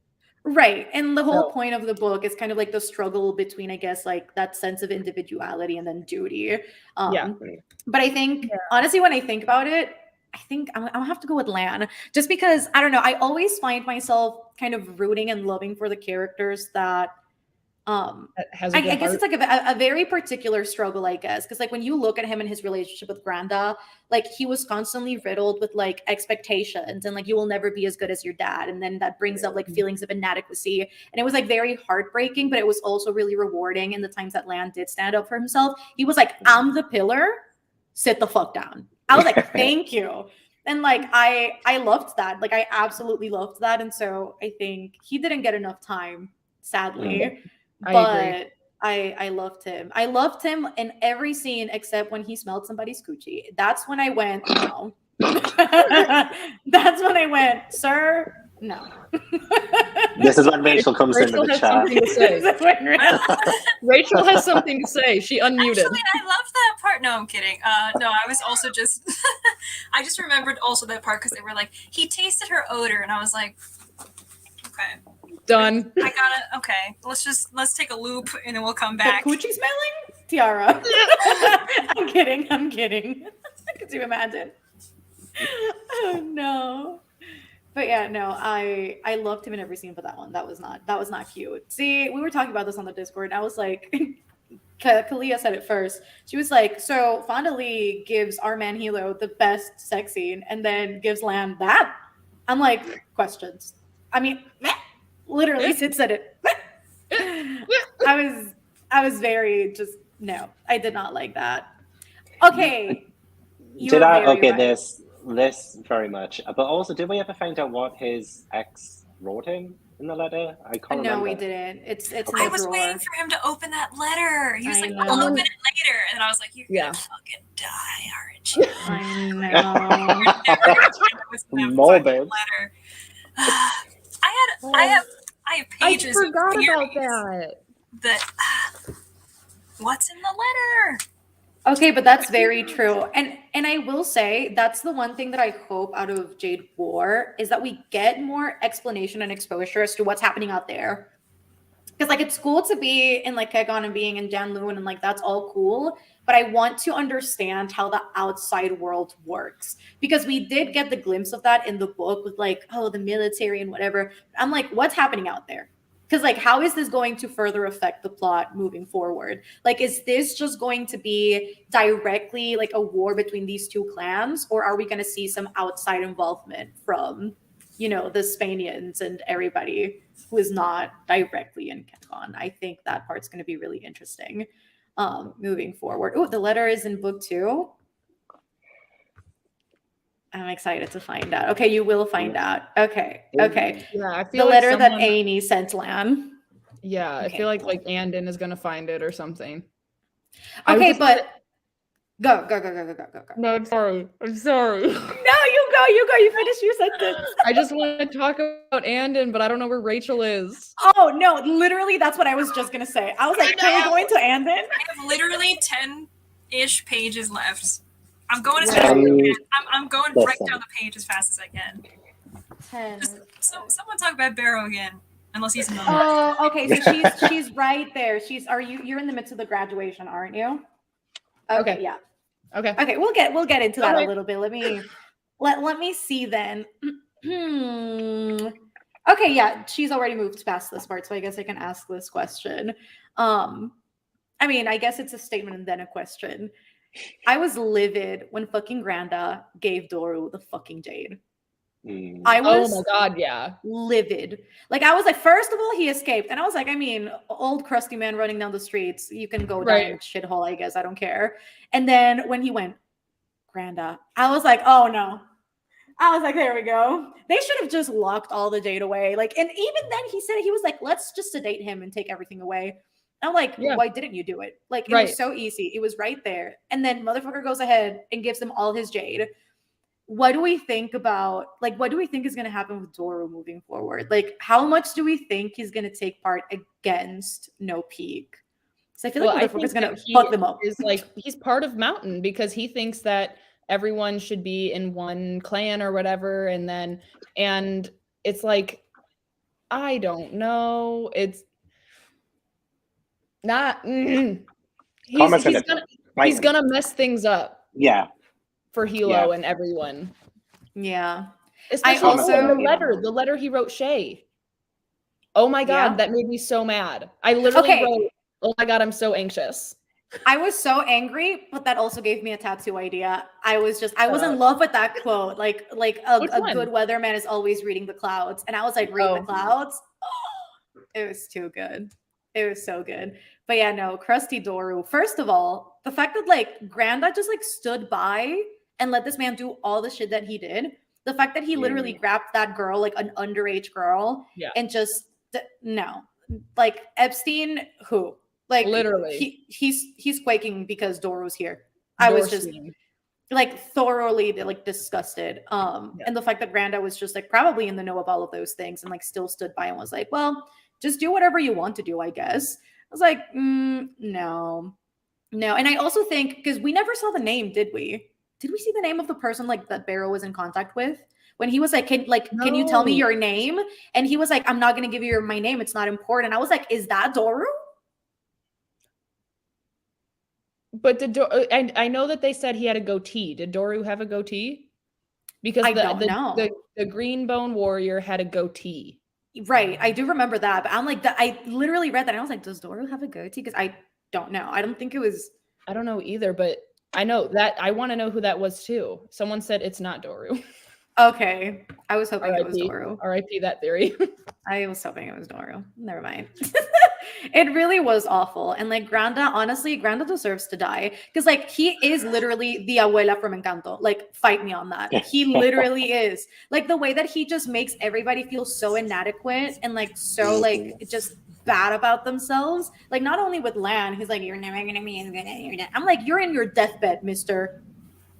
Right. And the whole So- point of the book is kind of like the struggle between, I guess, like that sense of individuality and then duty. Yeah. But I think, honestly, when I think about it, I think I'm gonna have to go with Lan just because I don't know. I always find myself kind of rooting and loving for the characters that Has a I good guess heart. it's like a very particular struggle, I guess, because like when you look at him and his relationship with Granda, like he was constantly riddled with like expectations and like you will never be as good as your dad, and then that brings up like feelings of inadequacy, and it was like very heartbreaking, but it was also really rewarding in the times that Lan did stand up for himself. He was like, "I'm the pillar, sit the fuck down." I was like, "Thank you." And like I loved that. Like I absolutely loved that, and so I think he didn't get enough time, sadly. I But agree. I loved him. I loved him in every scene except when he smelled somebody's coochie. That's when I went, no. That's when I went, sir, no. This is when Rachel comes into Rachel the has chat. something to say. That's when Ra- Rachel has something to say. She unmuted. Actually, I loved that part. No, I'm kidding. No, I was also just, I just remembered also that part because they were like, he tasted her odor, and I was like, okay, Done. I gotta, okay, let's take a loop, and then we'll come The back. coochie smelling? Tiara. I'm kidding. Could you imagine? Oh no. But yeah, no, I loved him in every scene but that one. That was not cute. See, we were talking about this on the Discord, and I was like, Kalia said it first. She was like, so Fonda Lee gives our man Hilo the best sex scene and then gives Lan that? I'm like, questions. I mean, literally Sid said it. I was very just, no, I did not like that. Okay. You Did were I? very Okay, right. this very much. But also, did we ever find out what his ex wrote him in the letter? I can't remember. No, we didn't. It's in I the was drawer. waiting for him to open that letter. He was I like, know. I'll open it later. And I was like, you're Yeah. gonna fucking die, aren't you? I know. You're never gonna find out what's in that Morbid. fucking letter. I have I pages forgot of about theories that. what's in the letter? Okay, but that's very true. And I will say that's the one thing that I hope out of Jade War is that we get more explanation and exposure as to what's happening out there. Because like it's cool to be in like Kegon and being in Janloon and like that's all cool, but I want to understand how the outside world works. Because we did get the glimpse of that in the book with like, oh, the military and whatever. I'm like, what's happening out there? Because like how is this going to further affect the plot moving forward? Like is this just going to be directly like a war between these two clans, or are we going to see some outside involvement from, you know, the Spaniards and everybody who is not directly in Kegon? I think that part's going to be really interesting moving forward. Oh, the letter is in book 2. I'm excited to find out. Okay, you will find out. Okay. Yeah, I The feel letter like that someone, Amy sent Lan. yeah, I Okay. feel like Andon is gonna find it or something. Okay, but go. No, I'm sorry. I'm sorry. No, you go. You finish your sentence. I just want to talk about Andon, but I don't know where Rachel is. Oh no, literally, that's what I was just gonna say. I was like, can we go into Andon? I have literally 10-ish pages left. I'm going as Yeah. fast as I can. I'm going right Listen. down the page as fast as I can. 10. Someone talk about Barrow again, unless he's another. Oh, okay. So she's right there. You're in the midst of the graduation, aren't you? Okay, Okay. yeah. Okay. Okay, we'll get into that Okay. a little bit. Let me see then. Okay, yeah, she's already moved past this part, so I guess I can ask this question. I mean, I guess it's a statement and then a question. I was livid when fucking Granda gave Doru the fucking jade. I was Oh my god, yeah. livid. Like I was like, first of all, he escaped, and I was like, I mean, old crusty man running down the streets, you can go down in shithole, I guess, I don't care. And then when he went, Granda, I was like, oh no. I was like, there we go. They should have just locked all the jade away. Like, and even then he said, he was like, let's just sedate him and take everything away. I'm like, Yeah. why didn't you do it? Like, it Right. was so easy. It was right there. And then motherfucker goes ahead and gives him all his jade. What do we think about, like, what do we think is going to happen with Doru moving forward? Like, how much do we think he's going to take part against No Peak? So I feel like motherfucker's going to fuck them up. Is like, he's part of Mountain because he thinks that everyone should be in one clan or whatever. And it's like, I don't know. It's not, he's gonna mess things up. Yeah. For Hilo and everyone. Yeah. Especially I also the letter he wrote Shay. Oh my God, Yeah. that made me so mad. I literally Okay. wrote, oh my God, I'm so anxious. I was so angry, but that also gave me a tattoo idea. I was in up. love with that quote. Like Which a one? good weatherman is always reading the clouds. And I was like, read the Oh. clouds. It was too good. It was so good. But yeah, no, Krusty Doru. First of all, the fact that like Granda just like stood by and let this man do all the shit that he did. The fact that he literally grabbed that girl, like an underage girl, Yeah. and just no. Like Epstein, who? Like Literally. he's quaking because Doru's here. I was just Dorstein. like thoroughly like disgusted. Yeah. And the fact that Granda was just like probably in the know of all of those things and like still stood by and was like, well, just do whatever you want to do, I guess. I was like, no. And I also think because we never saw the name, did we? Did we see the name of the person like that Barrow was in contact with? When he was like, can you tell me No. your name? And he was like, I'm not gonna give you my name. It's not important. I was like, is that Doru? But I know that they said he had a goatee. Did Doru have a goatee? Because I don't know. The Green Bone Warrior had a goatee. Right. I do remember that. But I'm like, I literally read that and I was like, does Doru have a goatee? Because I don't know. I don't think it was. I don't know either, but I know that I want to know who that was too. Someone said it's not Doru. Okay. I was hoping it was Doru. R.I.P. that theory. I was hoping it was Doru. Never mind. It really was awful. And like Granda, honestly, Granda deserves to die. Because like he is literally the abuela from Encanto. Like, fight me on that. He literally is. Like the way that he just makes everybody feel so inadequate and like so like just bad about themselves. Like not only with Lan, he's like, you're never gonna be as good as your dad. I'm like, you're in your deathbed, mister.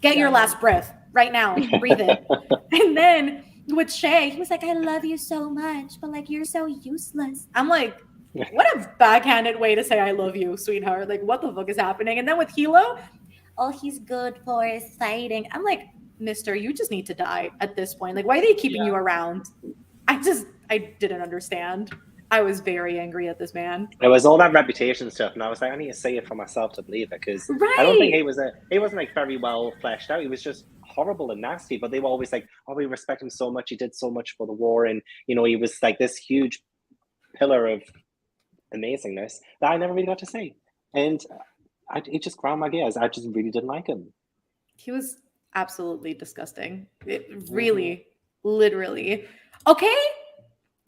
Get your last breath right now. Breathe it. And then with Shay, he was like, I love you so much, but like you're so useless. I'm like, what a backhanded way to say I love you, sweetheart. Like, what the fuck is happening? And then with Hilo, oh, he's good for fighting. I'm like, mister, you just need to die at this point. Like, why are they keeping you around? I didn't understand. I was very angry at this man. It was all that reputation stuff, and I was like, I need to see it for myself to believe it, because I don't think he wasn't like very well fleshed out. He was just horrible and nasty, but they were always like, oh, we respect him so much. He did so much for the war, and you know, he was like this huge pillar of amazingness that I never really got to see. And it just ground my gears. I just really didn't like him. He was absolutely disgusting. It really, literally. Okay,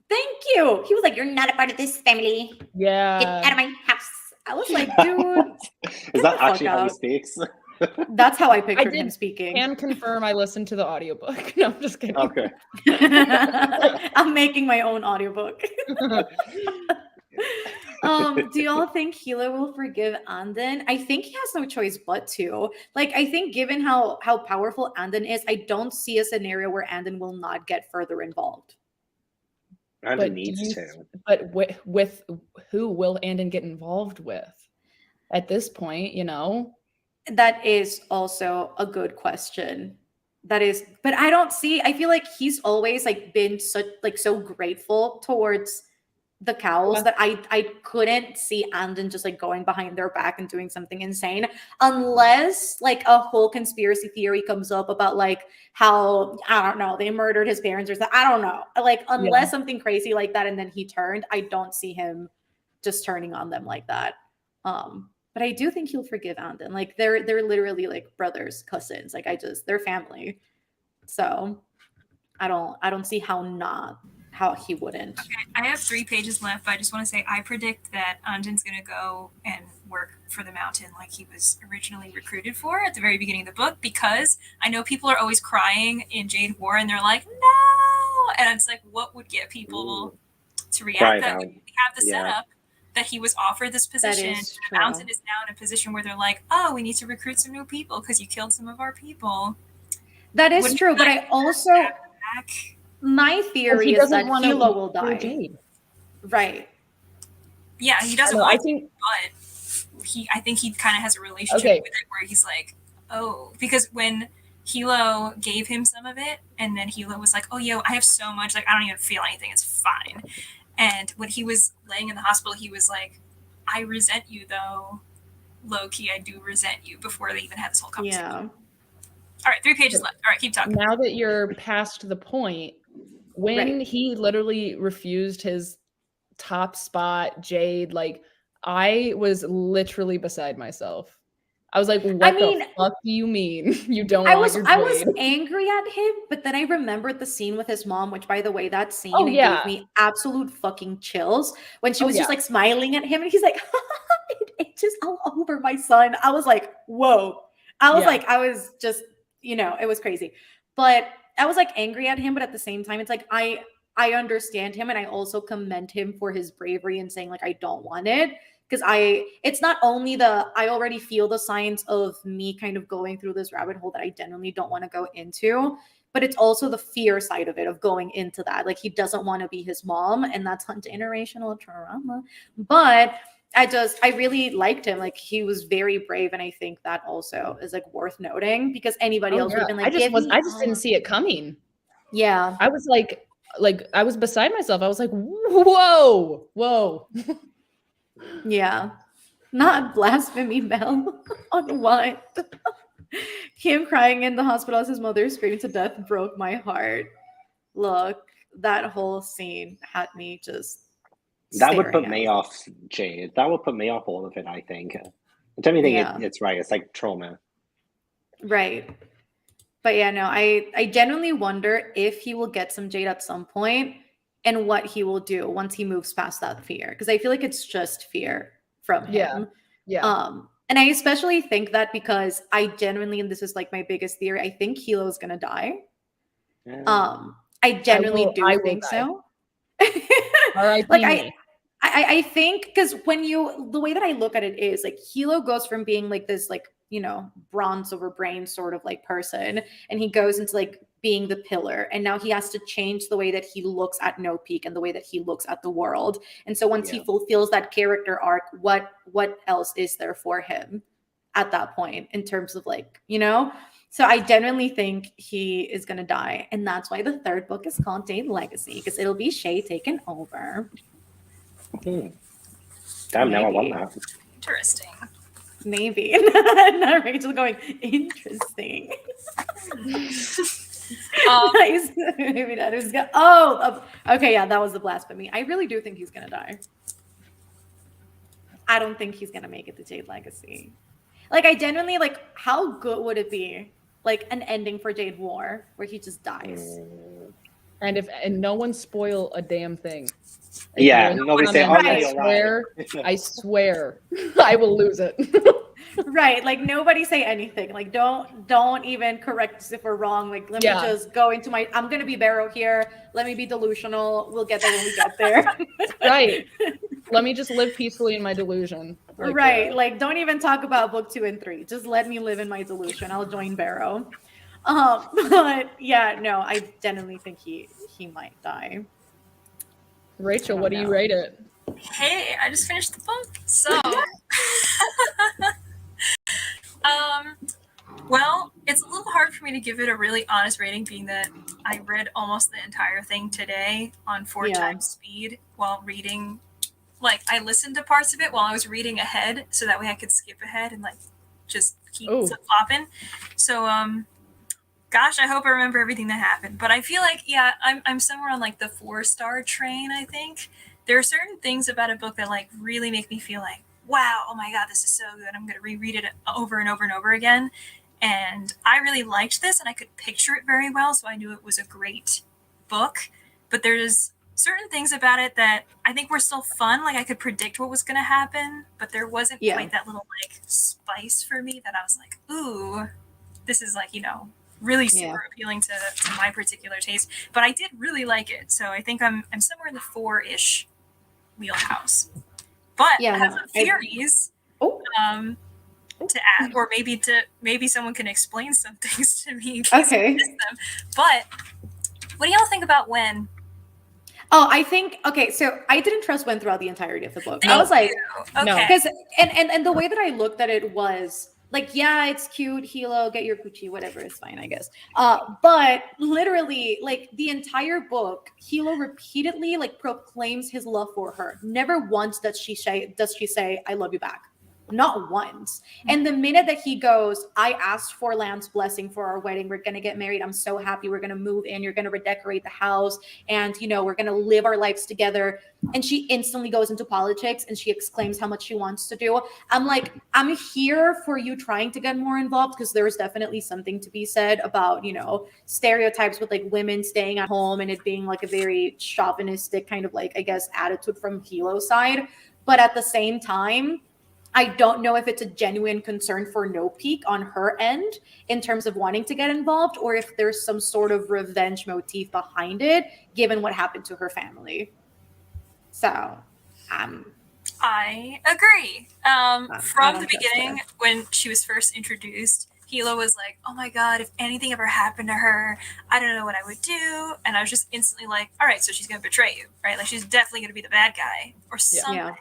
thank you. He was like, you're not a part of this family. Yeah. Get out of my house. I was like, dude. Is that actually how he speaks? That's how I pictured him speaking. Can confirm I listened to the audiobook. No, I'm just kidding. Okay. I'm making my own audiobook. Do y'all think Hilo will forgive Anden? I think he has no choice but to. Like, I think given how powerful Anden is, I don't see a scenario where Anden will not get further involved. Anden needs to. But with who will Anden get involved with at this point, you know? That is also a good question. But I feel like he's always like been so grateful towards the cows that I couldn't see Anden just like going behind their back and doing something insane, unless like a whole conspiracy theory comes up about like how, I don't know, they murdered his parents or something. I don't know. Like, unless something crazy like that and then he turned, I don't see him just turning on them like that. But I do think he'll forgive Anden. Like they're literally like brothers, cousins. Like they're family. So I don't see how he wouldn't. Okay, I have 3 pages left, but I just want to say I predict that Anden's going to go and work for the mountain like he was originally recruited for at the very beginning of the book, because I know people are always crying in Jade War and they're like, no! And it's like, what would get people to react that way? We have the setup that he was offered this position. The mountain is now in a position where they're like, oh, we need to recruit some new people because you killed some of our people. That is true, but I also... My theory is that Hilo will die. Jade. Right. Yeah, he doesn't want to, but I think he kind of has a relationship with it where he's like, oh, because when Hilo gave him some of it, and then Hilo was like, oh, yo, I have so much, like, I don't even feel anything, it's fine. And when he was laying in the hospital, he was like, I resent you, though. Low-key, I do resent you, before they even had this whole conversation. Yeah. All right, 3 pages left. All right, keep talking. Now that you're past the point, when he literally refused his top spot, Jade, like I was literally beside myself. I was like, what the fuck do you mean you don't want your Jade? I was angry at him, but then I remembered the scene with his mom, which, by the way, that scene gave me absolute fucking chills when she was just like smiling at him and he's like, it just all over my son. I was like, whoa. I was just, it was crazy. But I was like angry at him, but at the same time, it's like I understand him and I also commend him for his bravery and saying like, I don't want it. Because it's not only I already feel the signs of me kind of going through this rabbit hole that I genuinely don't want to go into, but it's also the fear side of it, of going into that. Like, he doesn't want to be his mom, and that's generational trauma. But I really liked him. Like, he was very brave, and I think that also is like worth noting, because anybody else would have been like, I just didn't see it coming. Yeah. I was like I was beside myself. I was like, whoa. Yeah. Not blasphemy, Mel. On what? Him crying in the hospital as his mother screamed to death broke my heart. Look, that whole scene had me just that would put me off, Jade. That would put me off all of it, I think. I don't even think it's right. It's like trauma. Right. But yeah, no, I genuinely wonder if he will get some Jade at some point and what he will do once he moves past that fear. Because I feel like it's just fear from him. Yeah. And I especially think that because I genuinely, and this is like my biggest theory, I think Hilo's gonna die. I genuinely do think so. Like I think, because the way that I look at it is like Hilo goes from being like this like, bronze over brain sort of like person, and he goes into like being the pillar, and now he has to change the way that he looks at No Peak and the way that he looks at the world. And so once he fulfills that character arc, what else is there for him at that point in terms of like, so I genuinely think he is going to die, and that's why the third book is called Jade Legacy, because it'll be Shay taken over. Damn, now I want that. Interesting. Maybe. Not Rachel going, interesting. Maybe that is good. Okay, yeah, that was the blasphemy. I really do think he's gonna die. I don't think he's gonna make it to Jade Legacy. Like, I genuinely, like, how good would it be, like, an ending for Jade War where he just dies? And no one spoil a damn thing. Nobody say, I swear, I will lose it. Right, like nobody say anything. Like don't even correct us if we're wrong. Like let me just go into I'm gonna be Barrow here. Let me be delusional. We'll get there when we get there. Right. Let me just live peacefully in my delusion. Like don't even talk about book 2 and 3. Just let me live in my delusion. I'll join Barrow. But yeah, no, I genuinely think he might die. Rachel, what do you rate it? Hey, I just finished the book. So well, it's a little hard for me to give it a really honest rating, being that I read almost the entire thing today on 4 times speed while reading. Like, I listened to parts of it while I was reading ahead, so that way I could skip ahead and like just keep flip-flopping. So gosh, I hope I remember everything that happened. But I feel like, I'm somewhere on like the 4-star train, I think. There are certain things about a book that like really make me feel like, wow, oh my God, this is so good. I'm going to reread it over and over and over again. And I really liked this, and I could picture it very well, so I knew it was a great book. But there's certain things about it that I think were still fun. Like, I could predict what was going to happen, but there wasn't quite that little like spice for me that I was like, ooh, this is like, really super appealing to my particular taste. But I did really like it, so I think I'm somewhere in the 4-ish wheelhouse. But I have some theories to add, or maybe someone can explain some things to me in case I missed them. But what do y'all think about Wen? Oh, I think so I didn't trust Wen throughout the entirety of the book. I was like, no, because and the way that I looked at it was like, yeah, it's cute, Hilo, get your coochie, whatever, it's fine, I guess. But literally, like the entire book, Hilo repeatedly like proclaims his love for her. Never once does she say, "I love you back." not once. And the minute that he goes, I asked for Lance's blessing for our wedding. We're going to get married. I'm so happy. We're going to move in. You're going to redecorate the house. And, you know, we're going to live our lives together. And she instantly goes into politics and she exclaims how much she wants to do. I'm like, I'm here for you trying to get more involved, because there is definitely something to be said about, you know, stereotypes with like women staying at home and it being like a very chauvinistic kind of like, I guess, attitude from Hilo's side. But at the same time, I don't know if it's a genuine concern for No Peak on her end in terms of wanting to get involved, or if there's some sort of revenge motif behind it, given what happened to her family. So, I agree. From the beginning, when she was first introduced, Hilo was like, oh my God, if anything ever happened to her, I don't know what I would do. And I was just instantly like, all right, so she's going to betray you, right? Like, she's definitely going to be the bad guy or something. Yeah.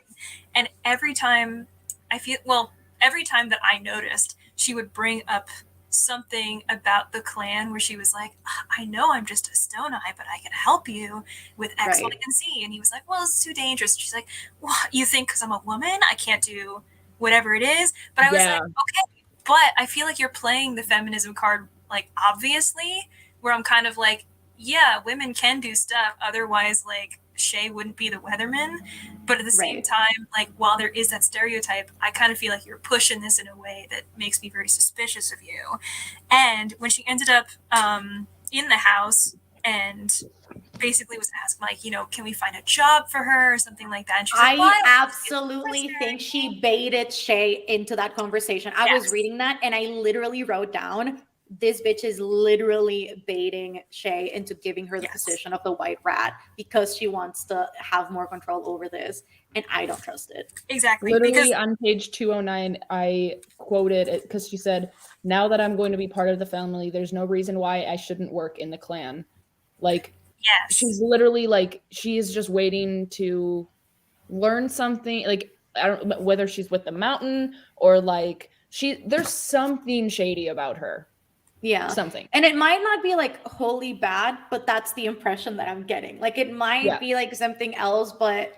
And every time that I noticed, she would bring up something about the clan where she was like, I know I'm just a stone eye, but I can help you with X, Y, and Z. And he was like, well, it's too dangerous. She's like, well, you think because I'm a woman, I can't do whatever it is? But I was like, okay, but I feel like you're playing the feminism card, like, obviously, where I'm kind of like, yeah, women can do stuff. Otherwise, like, Shay wouldn't be the weatherman. But at the same time, like, while there is that stereotype, I kind of feel like you're pushing this in a way that makes me very suspicious of you. And when she ended up in the house and basically was asked, like, you know, can we find a job for her or something like that? And she's like, I absolutely think she baited Shay into that conversation. I was reading that and I literally wrote down, this bitch is literally baiting Shay into giving her the position of the white rat because she wants to have more control over this. And I don't trust it. Exactly. Literally on page 209, I quoted it because she said, now that I'm going to be part of the family, there's no reason why I shouldn't work in the clan. Like, she's literally like, she is just waiting to learn something. Like, I don't know whether she's with the mountain or like there's something shady about her. Yeah. Something. And it might not be like wholly bad, but that's the impression that I'm getting. Like, it might be like something else, but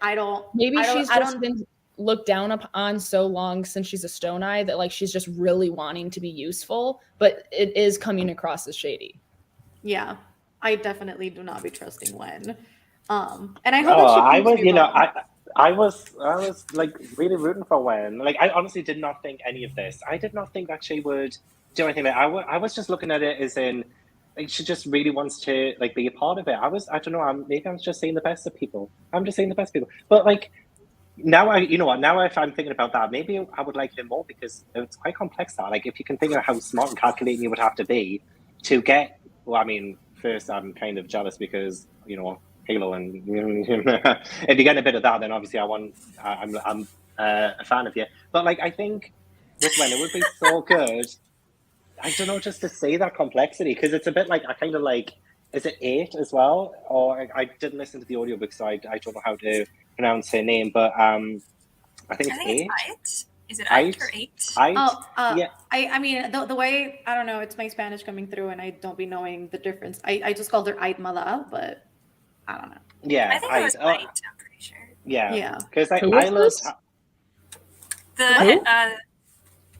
she's just been looked down upon so long since she's a stone eye that like she's just really wanting to be useful, but it is coming across as shady. Yeah. I definitely do not be trusting Wen. And I hope that she I was like really rooting for Wen. Like, I honestly did not think any of this. I did not think that she would do anything. I was just looking at it as in, like, she just really wants to like be a part of it. I don't know. Maybe I'm just seeing the best of people. I'm just seeing the best people. But like now, now if I'm thinking about that, maybe I would like him more because it's quite complex. That like if you can think of how smart and calculating you would have to be to get. Well, I mean, first I'm kind of jealous because Halo and if you get a bit of that, then obviously I'm a fan of you. But like I think with Wen, it would be so good. I don't know, just to see that complexity, because it's a bit like, I kind of like, is it 8 as well? Or I didn't listen to the audiobook, so I don't know how to pronounce her name, but I think it's 8. Is it 8 or 8? Yeah. I mean, the way, I don't know, it's my Spanish coming through and I don't be knowing the difference. I just called her Aitmala, but I don't know. Yeah. I think it was 8, I'm pretty sure. Yeah. Yeah. Because I love...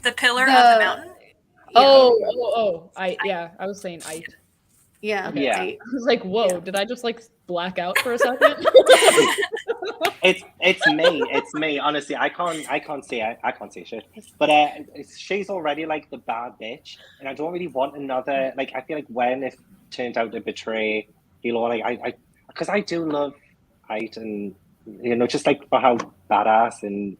The pillar of the mountain? I was saying I. Yeah. Okay. Yeah. I was like, whoa, did I just like black out for a second? It's me. Honestly, I can't say shit. But she's already like the bad bitch, and I don't really want another. Like, I feel like when it turns out to betray Hilo, like because I do love Ait, and just like for how badass and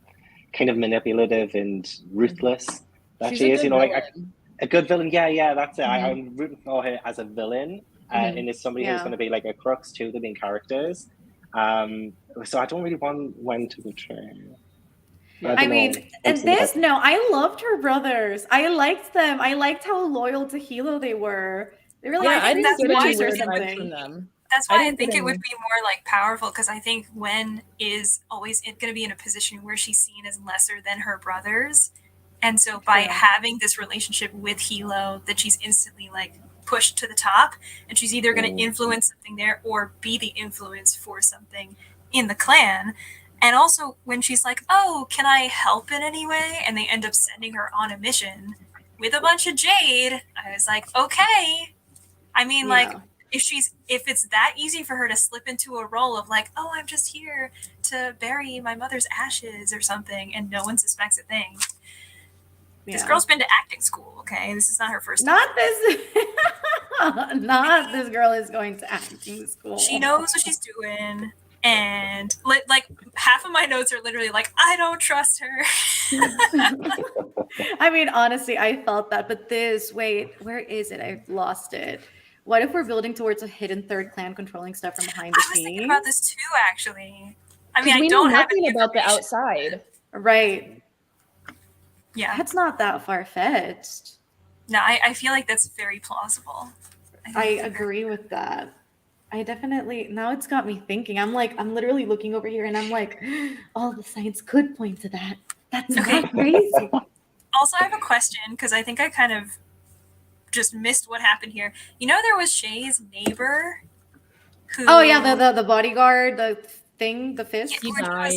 kind of manipulative and ruthless that she is, like a good villain. Yeah, that's it. Mm-hmm. I'm rooting for her as a villain, and as somebody who's going to be like a crux to the main characters. So I don't really want Wen to betray. I mean, I loved her brothers. I liked them. I liked how loyal to Hilo they were. They were like, I didn't get any weird vibes from them. That's why I think it would be more like powerful, because I think Wen is always going to be in a position where she's seen as lesser than her brothers. And so by having this relationship with Hilo, that she's instantly like pushed to the top, and she's either going to influence something there or be the influence for something in the clan. And also when she's like, oh, can I help in any way? And they end up sending her on a mission with a bunch of Jade. I was like, okay. I mean, like, if it's that easy for her to slip into a role of like, oh, I'm just here to bury my mother's ashes or something, and no one suspects a thing. Yeah. This girl's been to acting school, okay? This is not her first time. Not this girl is going to acting school. She knows what she's doing. And like half of my notes are literally like, I don't trust her. I mean, honestly, I felt that. But wait, where is it? I've lost it. What if we're building towards a hidden third clan controlling stuff from behind the scenes? I was thinking about this too, actually. I mean, we don't know nothing about the outside. Right. Yeah. That's not that far-fetched. No, I feel like that's very plausible. I agree with that. I definitely, now it's got me thinking. I'm literally looking over here and I'm like, all the signs could point to that. That's not crazy. Also, I have a question because I think I kind of just missed what happened here. You know, there was Shay's neighbor who... Oh, yeah, the bodyguard, the thing, the fist. He died.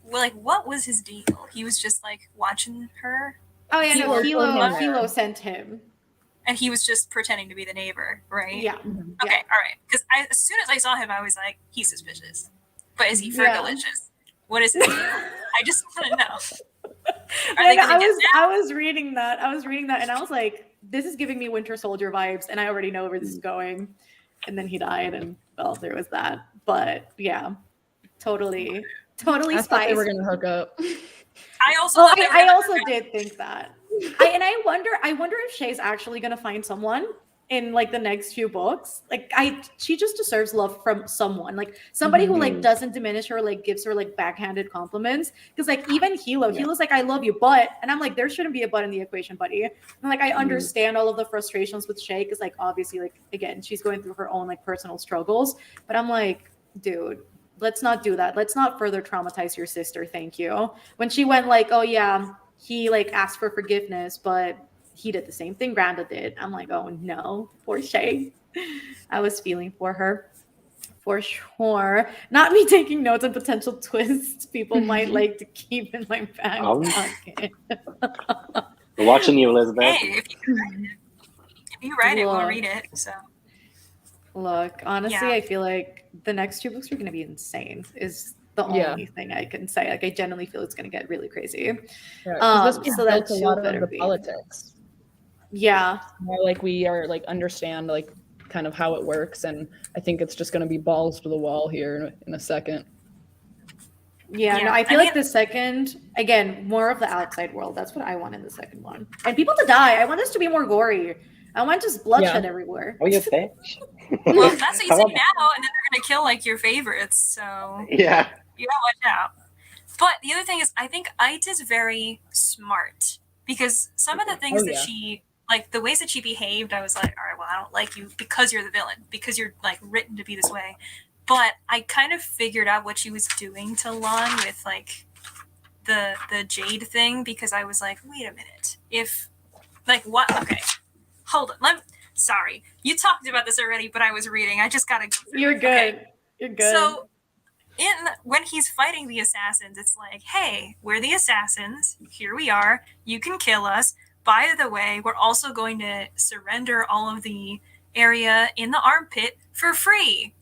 Like, what was his deal? He was just, like, watching her? Oh, yeah, Hilo sent him. And he was just pretending to be the neighbor, right? Yeah. Okay, all right. Because as soon as I saw him, I was like, he's suspicious. But is he delicious? What is his deal? I just want to know. I was reading that. And I was like, this is giving me Winter Soldier vibes, and I already know where this is going. And then he died, and well, there was that. But yeah, totally I spicy. thought they were gonna hook up. I also did think that. I wonder if Shay's actually gonna find someone in like the next few books. Like she just deserves love from someone, like somebody who like doesn't diminish her, like gives her like backhanded compliments. Because like even Hilo's like, I love you, but, and I'm like, there shouldn't be a but in the equation, buddy. And like I understand all of the frustrations with Shay, because like obviously like again she's going through her own like personal struggles. But I'm like, dude, let's not do that. Let's not further traumatize your sister. Thank you. When she went like, oh yeah, he like asked for forgiveness, but he did the same thing Randa did. I'm like, oh no, poor Shay. I was feeling for her, for sure. Not me taking notes on potential twists people might like to keep in my back pocket. We're watching you, Elizabeth. Hey, if you write it, we'll read it. So. Look, honestly, I feel like the next two books are going to be insane. Is the only thing I can say. Like, I genuinely feel it's going to get really crazy. Yeah, so that's a lot of the politics. Yeah, more like we are like understand like kind of how it works, and I think it's just going to be balls to the wall here in a second. Yeah, no, I feel like the second, again, more of the outside world. That's what I want in the second one, and people to die. I want this to be more gory. I want just bloodshed everywhere. Oh, you bitch. Well, that's what you say now, and then they're gonna kill like your favorites. So yeah, you gotta watch out. But the other thing is, I think Ait is very smart because some of the things that she, like the ways that she behaved, I was like, all right, well, I don't like you because you're the villain, because you're like written to be this way. But I kind of figured out what she was doing to Long with like the Jade thing, because I was like, wait a minute, if like what? Okay. Hold on. Sorry. You talked about this already, but I was reading. I just gotta go through You're it. good. Okay. You're good. So when he's fighting the assassins, it's like, hey, we're the assassins. Here we are. You can kill us. By the way, we're also going to surrender all of the area in the armpit for free.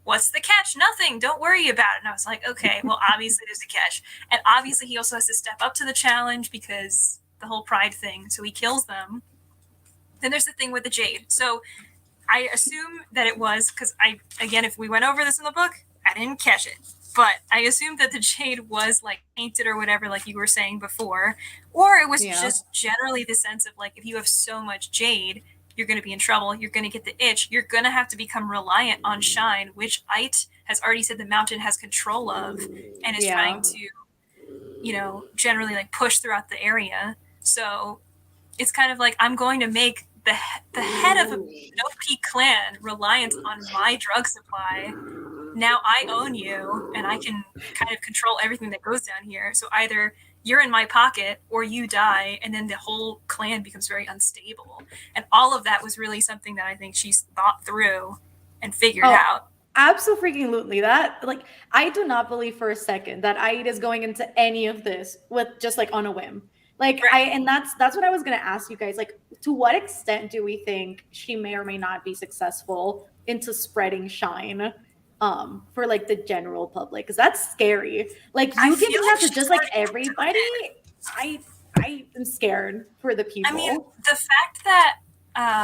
What's the catch? Nothing. Don't worry about it. And I was like, okay, well, obviously there's a catch. And obviously he also has to step up to the challenge because the whole pride thing. So he kills them. Then there's the thing with the Jade. So I assume that it was, because again, if we went over this in the book, I didn't catch it. But I assumed that the Jade was like painted or whatever, like you were saying before. Or it was just generally the sense of like, if you have so much Jade, you're going to be in trouble. You're going to get the itch. You're going to have to become reliant on Shine, which Ait has already said the mountain has control of and is trying to, you know, generally like push throughout the area. So it's kind of like, I'm going to make the head of a no-peak clan reliant on my drug supply. Now I own you, and I can kind of control everything that goes down here. So either you're in my pocket or you die, and then the whole clan becomes very unstable. And all of that was really something that I think she's thought through and figured out. Absolutely. That, like, I do not believe for a second that Aida is going into any of this with just like on a whim. Like Right. and that's what I was gonna ask you guys. Like, to what extent do we think she may or may not be successful into spreading shine for like the general public? Because that's scary. Like, I you feel giving like that to she's just like already doing everybody, it. I am scared for the people. I mean, the fact that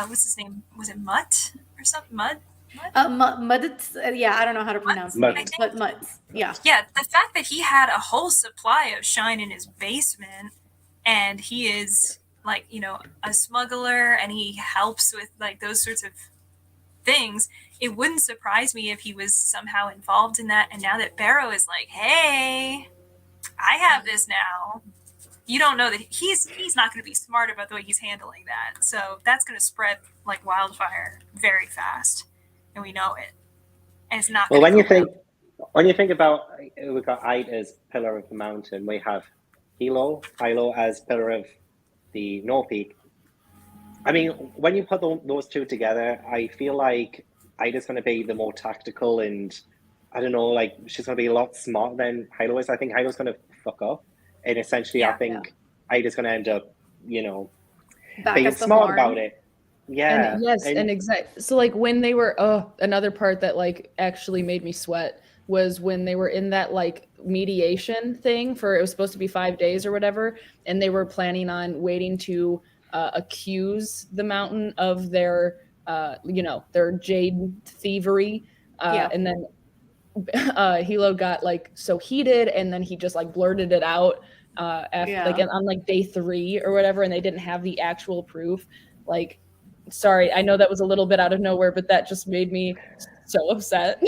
what's his name? Was it Mutt or something? Mud? Yeah, I don't know how to pronounce Mud. names, but Mutts. Yeah. Yeah, the fact that he had a whole supply of shine in his basement, and he is like, a smuggler, and he helps with like those sorts of things. It wouldn't surprise me if he was somehow involved in that. And now that Barrow is like, hey, I have this now. You don't know that he's not going to be smart about the way he's handling that. So that's going to spread like wildfire very fast, and we know it. And it's not. Well, when you think about, we've got Ide as pillar of the mountain, we have Hilo as pillar of the North Peak. I mean, when you put those two together, I feel like Ida's going to be the more tactical, and I don't know, like she's going to be a lot smarter than Hilo is. I think Hilo's going to fuck up, and essentially, I think Ida's going to end up, being smart about it. Yeah. And exactly. So like when they were, another part that like actually made me sweat was when they were in that like mediation thing for, it was supposed to be 5 days or whatever, and they were planning on waiting to accuse the mountain of their their jade thievery, and then Hilo got like so heated, and then he just like blurted it out after like on like day 3 or whatever, and they didn't have the actual proof. Like, sorry, I know that was a little bit out of nowhere, but that just made me so upset.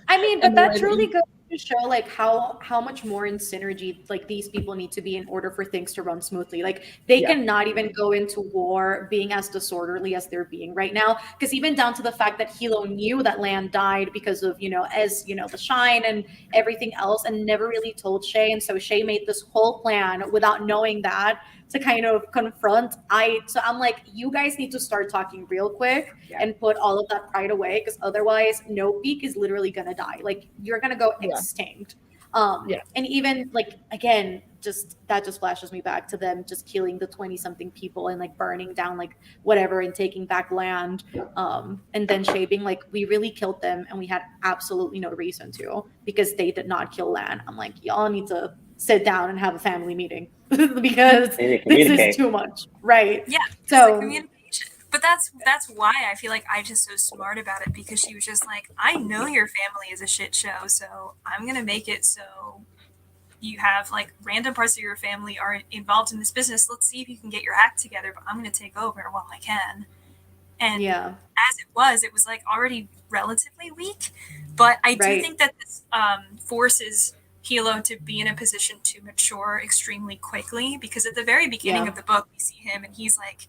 I mean, but that truly goes to show like how much more in synergy like these people need to be in order for things to run smoothly. Like they cannot even go into war being as disorderly as they're being right now. Because even down to the fact that Hilo knew that Lan died because of the shine and everything else, and never really told Shay, and so Shay made this whole plan without knowing that to kind of confront So I'm like, you guys need to start talking real quick and put all of that pride away, because otherwise No Peak is literally gonna die. Like you're gonna go extinct. And even like, again, that just flashes me back to them just killing the 20-something people and like burning down like whatever and taking back land, and then Shay being like, we really killed them and we had absolutely no reason to, because they did not kill Lan. I'm like, y'all need to sit down and have a family meeting because this is too much, right? Yeah. So communication. But that's why I feel like I'm just so smart about it, because she was just like, I know your family is a shit show, so I'm gonna make it so you have like random parts of your family are involved in this business. Let's see if you can get your act together, but I'm gonna take over while I can. And as it was like already relatively weak, but I do think that this forces Hilo to be in a position to mature extremely quickly, because at the very beginning of the book we see him and he's like,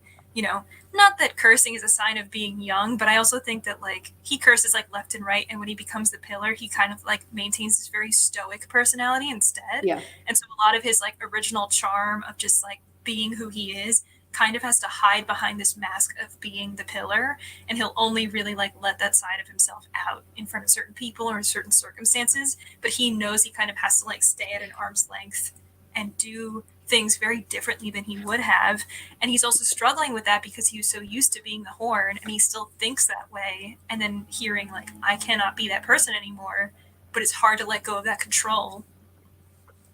not that cursing is a sign of being young, but I also think that like he curses like left and right, and when he becomes the pillar he kind of like maintains this very stoic personality instead. And so a lot of his like original charm of just like being who he is kind of has to hide behind this mask of being the pillar, and he'll only really like let that side of himself out in front of certain people or in certain circumstances, but he knows he kind of has to like stay at an arm's length and do things very differently than he would have. And he's also struggling with that because he was so used to being the horn, and he still thinks that way, and then hearing like, I cannot be that person anymore, but it's hard to let go of that control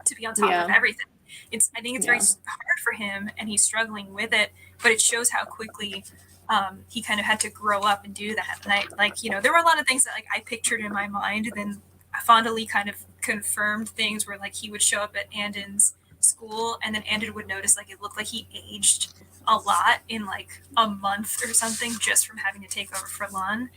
to be on top of everything. I think it's very hard for him, and he's struggling with it, but it shows how quickly he kind of had to grow up and do that. And there were a lot of things that like I pictured in my mind, and then Fonda Lee kind of confirmed things where like he would show up at Andon's school, and then Andon would notice like it looked like he aged a lot in like a month or something just from having to take over for Lon.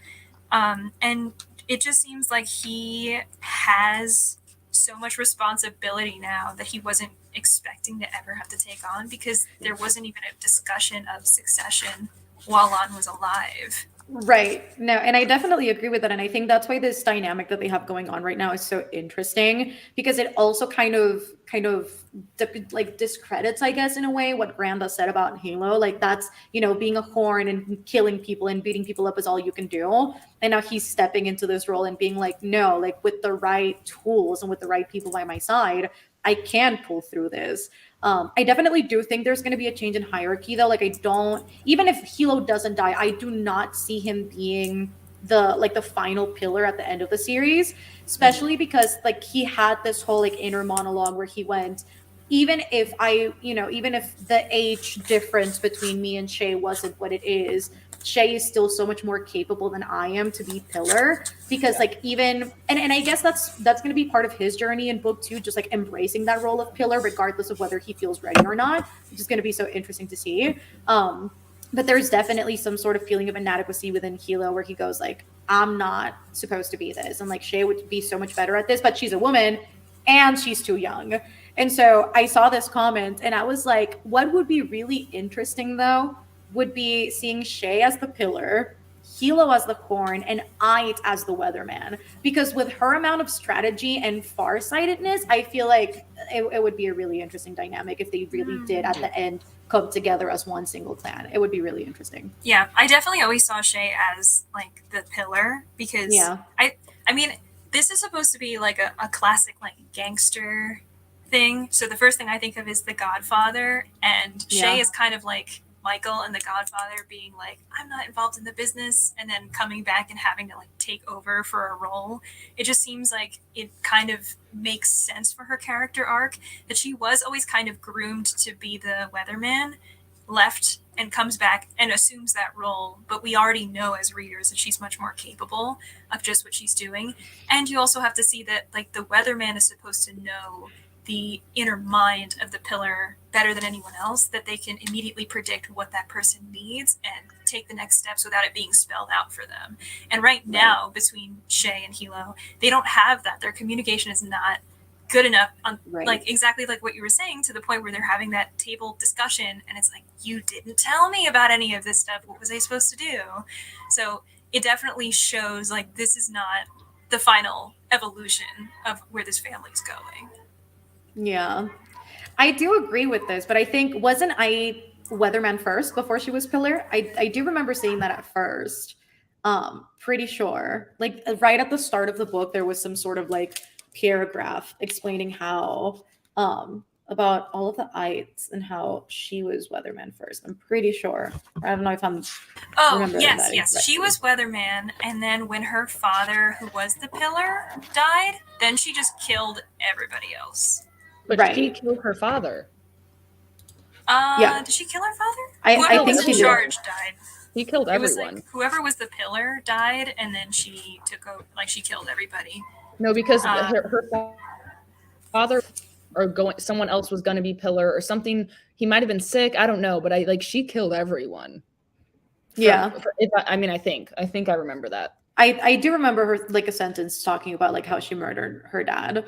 And it just seems like he has so much responsibility now that he wasn't expecting to ever have to take on, because there wasn't even a discussion of succession while Lon was alive. Right. No, and I definitely agree with that. And I think that's why this dynamic that they have going on right now is so interesting because it also like discredits, I guess, in a way, what Granda said about Halo. Like that's, being a horn and killing people and beating people up is all you can do. And now he's stepping into this role and being like, no, like with the right tools and with the right people by my side, I can pull through this. I definitely do think there's going to be a change in hierarchy, though. Like, I don't, even if Hilo doesn't die, I do not see him being the final pillar at the end of the series, especially because like he had this whole like inner monologue where he went, even if even if the age difference between me and Shay wasn't what it is, Shay is still so much more capable than I am to be pillar because like even and I guess that's going to be part of his journey in book 2, just like embracing that role of pillar regardless of whether he feels ready or not, which is going to be so interesting to see. But there's definitely some sort of feeling of inadequacy within Hilo where he goes like, I'm not supposed to be this, and like Shay would be so much better at this, but she's a woman and she's too young. And so I saw this comment and I was like, what would be really interesting though would be seeing Shay as the pillar, Hilo as the horn, and Ait as the weatherman. Because with her amount of strategy and farsightedness, I feel like it would be a really interesting dynamic if they really did at the end come together as one single clan. It would be really interesting. Yeah, I definitely always saw Shay as like the pillar because I mean, this is supposed to be like a classic like gangster thing. So the first thing I think of is The Godfather, and Shay is kind of like Michael and The Godfather being like, I'm not involved in the business, and then coming back and having to like take over for a role. It just seems like it kind of makes sense for her character arc that she was always kind of groomed to be the weatherman, left and comes back and assumes that role, but we already know as readers that she's much more capable of just what she's doing. And you also have to see that like the weatherman is supposed to know the inner mind of the pillar better than anyone else, that they can immediately predict what that person needs and take the next steps without it being spelled out for them. And right now, between Shay and Hilo, they don't have that. Their communication is not good enough on like exactly like what you were saying, to the point where they're having that table discussion and it's like, you didn't tell me about any of this stuff. What was I supposed to do? So it definitely shows like this is not the final evolution of where this family's going. Yeah, I do agree with this, but I think wasn't I weatherman first before she was pillar? I do remember seeing that at first. Pretty sure. Like right at the start of the book, there was some sort of like paragraph explaining how about all of the ites and how she was weatherman first. I'm pretty sure. I don't know if I'm yes. She was weatherman, and then when her father, who was the pillar, died, then she just killed everybody else. But she killed her father. Did she kill her father? I think she in charge died. He killed everyone. It was like whoever was the pillar died, and then she took over. Like she killed everybody. No, because her father someone else was going to be pillar or something. He might have been sick. I don't know, but she killed everyone. I think I remember that. I do remember her like a sentence talking about like how she murdered her dad.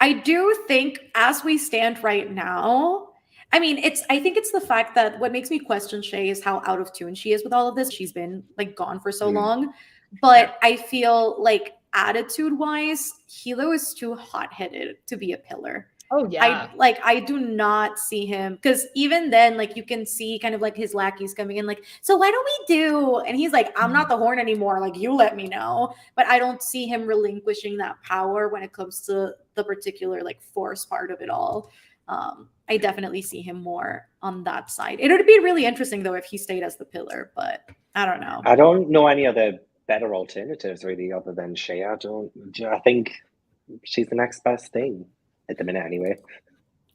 I do think as we stand right now, I think it's the fact that what makes me question Shay is how out of tune she is with all of this. She's been like gone for so long, but I feel like attitude wise, Hilo is too hot-headed to be a pillar. Oh yeah. I do not see him, because even then, like you can see kind of like his lackeys coming in, like, so why don't we do? And he's like, I'm not the horn anymore. Like you let me know. But I don't see him relinquishing that power when it comes to the particular like force part of it all. I definitely see him more on that side. It would be really interesting though if he stayed as the pillar, but I don't know. I don't know any other better alternatives really other than Shay. I think she's the next best thing. At the minute, anyway.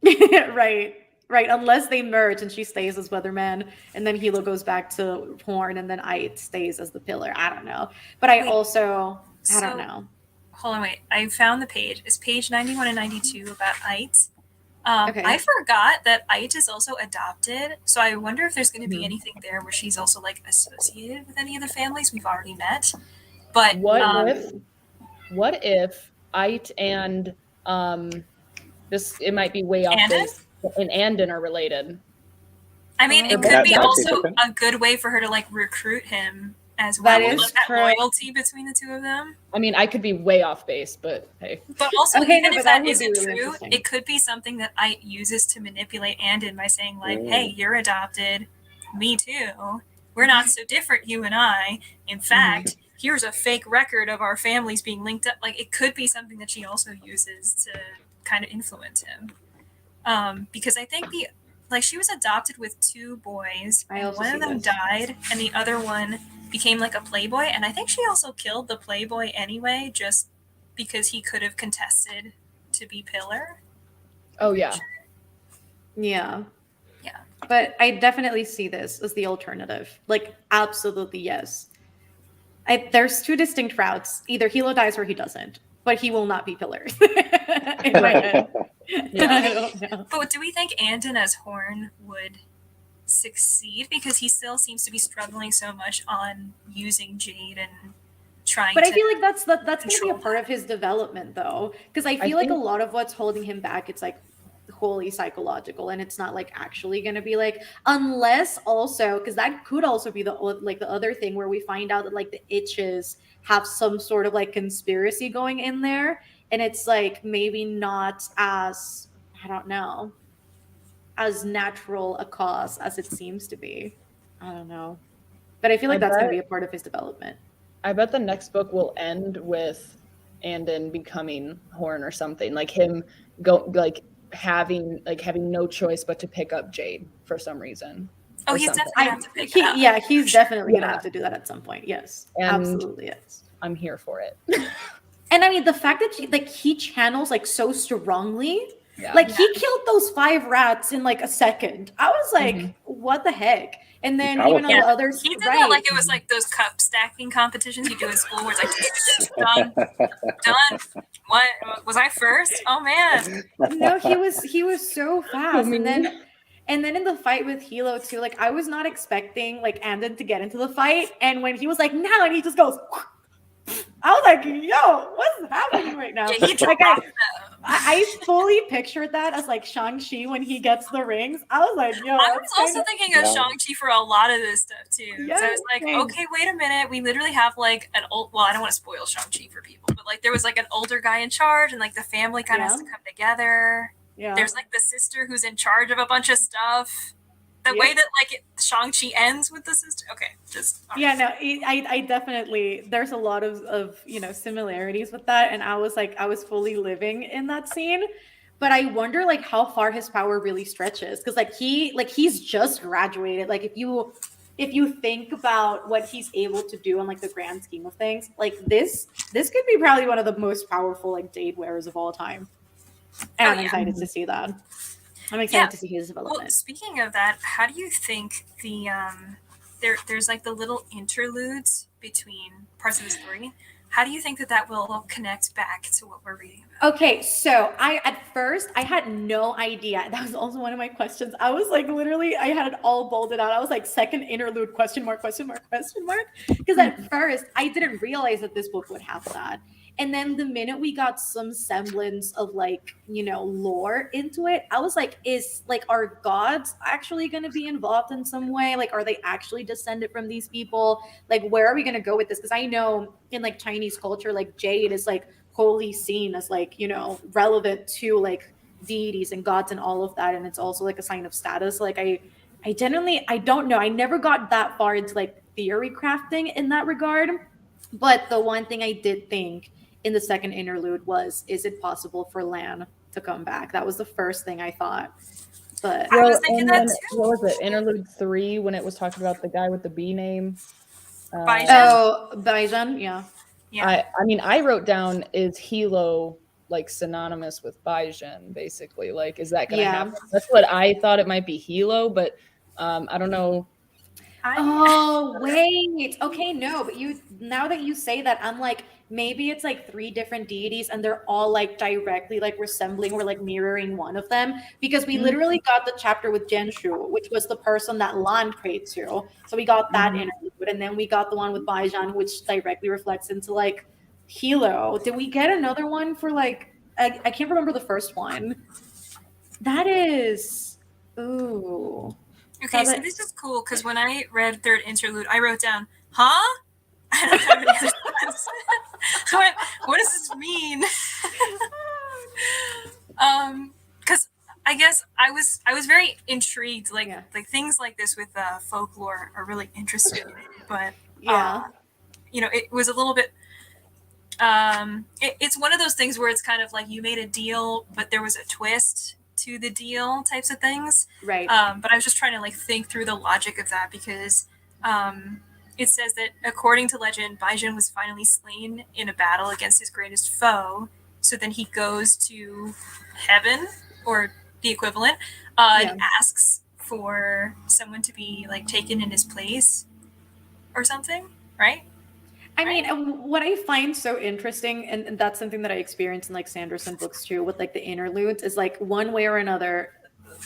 Right. Unless they merge and she stays as weatherman, and then Hilo goes back to horn, and then Ait stays as the pillar. I don't know, but I don't know. Hold on, wait. I found the page. It's page 91 and 92 about Ait. Okay. I forgot that Ait is also adopted, so I wonder if there's going to be anything there where she's also like associated with any of the families we've already met. But what if Ait and it might be way off base, and Andon are related. I mean, it could be also a good way for her to like recruit him as well. That is Like that true. loyalty between the two of them. I mean, I could be way off base, but hey. But also, Okay, even no, if but that that would be isn't really true, interesting. it could be something that I uses to manipulate Andon by saying like, Mm. "Hey, you're adopted. Me too. We're not so different, you and I. In fact, here's a fake record of our families being linked up." Like, it could be something that she also uses to kind of influence him. Because I think she was adopted with 2 boys, I and also one see of them this. died, and the other one became like a playboy. And I think she also killed the playboy anyway, just because he could have contested to be Pillar. Oh yeah. Yeah. Yeah. But I definitely see this as the alternative. Like, absolutely yes. There's 2 distinct routes. Either Hilo dies or he doesn't. But he will not be Pillar. In my head. Yeah. I don't know. But do we think Andon as Horn would succeed? Because he still seems to be struggling so much on using Jade and trying But to... I feel like that's going to be a control part of his development, though. Because I I feel like a think- lot of what's holding him back, it's like wholly psychological, and it's not like actually going to be like, unless also, because that could also be the other thing where we find out that like the itches have some sort of like conspiracy going in there, and it's like maybe not as, I don't know, as natural a cause as it seems to be. I don't know. But I feel like I that's going to bet- be a part of his development. I bet the next book will end with Andon becoming Horn or something. Like him having no choice but to pick up Jade for some reason. Oh, or he's something. definitely going to have to pick it up. Yeah, he's definitely going to Yeah. have to do that at some point. Yes, And- absolutely yes. I'm here for it. And I mean, the fact that he channels like so strongly, Yeah. like he killed those 5 rats in like a second. I was like, Mhm. what the heck? And then Powerful. even on the others, He did right? that like it was like those cup stacking competitions you do in school where it's like, done. What? Was I first? Oh, man. No, he was so fast. mean. And then in the fight with Hilo too, like I was not expecting like Andon to get into the fight. And when he was like, now, and he just goes, I was like, yo, what's happening right now? Yeah, he Like, dropped them. I fully pictured that as like Shang-Chi when he gets the rings. I was like, yo. I was that's also kinda- thinking of Yeah. Shang-Chi for a lot of this stuff too. So I was like, Yes. okay, wait a minute. We literally have like an old, well, I don't want to spoil Shang-Chi for people, but like there was like an older guy in charge and like the family kind of has to come together. Yeah. There's like the sister who's in charge of a bunch of stuff. The Yep. way that like Shang-Chi ends with the sister. Okay, just. Yeah, no, I definitely, there's a lot of similarities with that, and I was fully living in that scene. But I wonder like how far his power really stretches, because he's just graduated. Like if you think about what he's able to do on like the grand scheme of things, like this could be probably one of the most powerful like Jade wearers of all time. And I'm excited to see that. I'm excited to see his development. Well, speaking of that, how do you think the there's like the little interludes between parts of the story? How do you think that will connect back to what we're reading about? Okay, so at first I had no idea. That was also one of my questions. I was like, literally, I had it all bolded out. I was like, second interlude, question mark, question mark, question mark. Because at first I didn't realize that this book would have that. And then the minute we got some semblance of like, lore into it, I was like, are gods actually going to be involved in some way? Like, are they actually descended from these people? Like, where are we going to go with this? Because I know in like Chinese culture, like Jade is like wholly seen as like, relevant to like deities and gods and all of that. And it's also like a sign of status. Like I don't know. I never got that far into like theory crafting in that regard. But the one thing I did think in the second interlude was, is it possible for Lan to come back? That was the first thing I thought. But I was thinking and that then, too. what was it? Interlude 3 when it was talking about the guy with the B name. Baijan. oh, Baijan, yeah. Yeah. I mean, I wrote down, is Hilo like synonymous with Baijan, basically? Like, is that gonna Yeah. happen? That's what I thought it might be, Hilo, but I don't know. Oh, wait. Okay, no, but now that you say that, I'm like, maybe it's like 3 different deities and they're all like directly like resembling or like mirroring one of them, because we literally got the chapter with Jenshu, which was the person that Lan prayed to. So we got that interlude, and then we got the one with Baijan, which directly reflects into like Hilo. Did we get another one for like I can't remember the first one. That is ooh. Okay, so this is cool because when I read third interlude, I wrote down, huh? I don't have any other thoughts. What does this mean? Because I guess I was very intrigued. Like things like this with folklore are really interesting, but it was a little bit. It's one of those things where it's kind of like you made a deal, but there was a twist to the deal types of things. Right. But I was just trying to like think through the logic of that because it says that according to legend, Baijin was finally slain in a battle against his greatest foe. So then he goes to heaven or the equivalent and asks for someone to be like taken in his place or something, right? I mean, what I find so interesting, and that's something that I experienced in like Sanderson books too, with like the interludes, is like one way or another,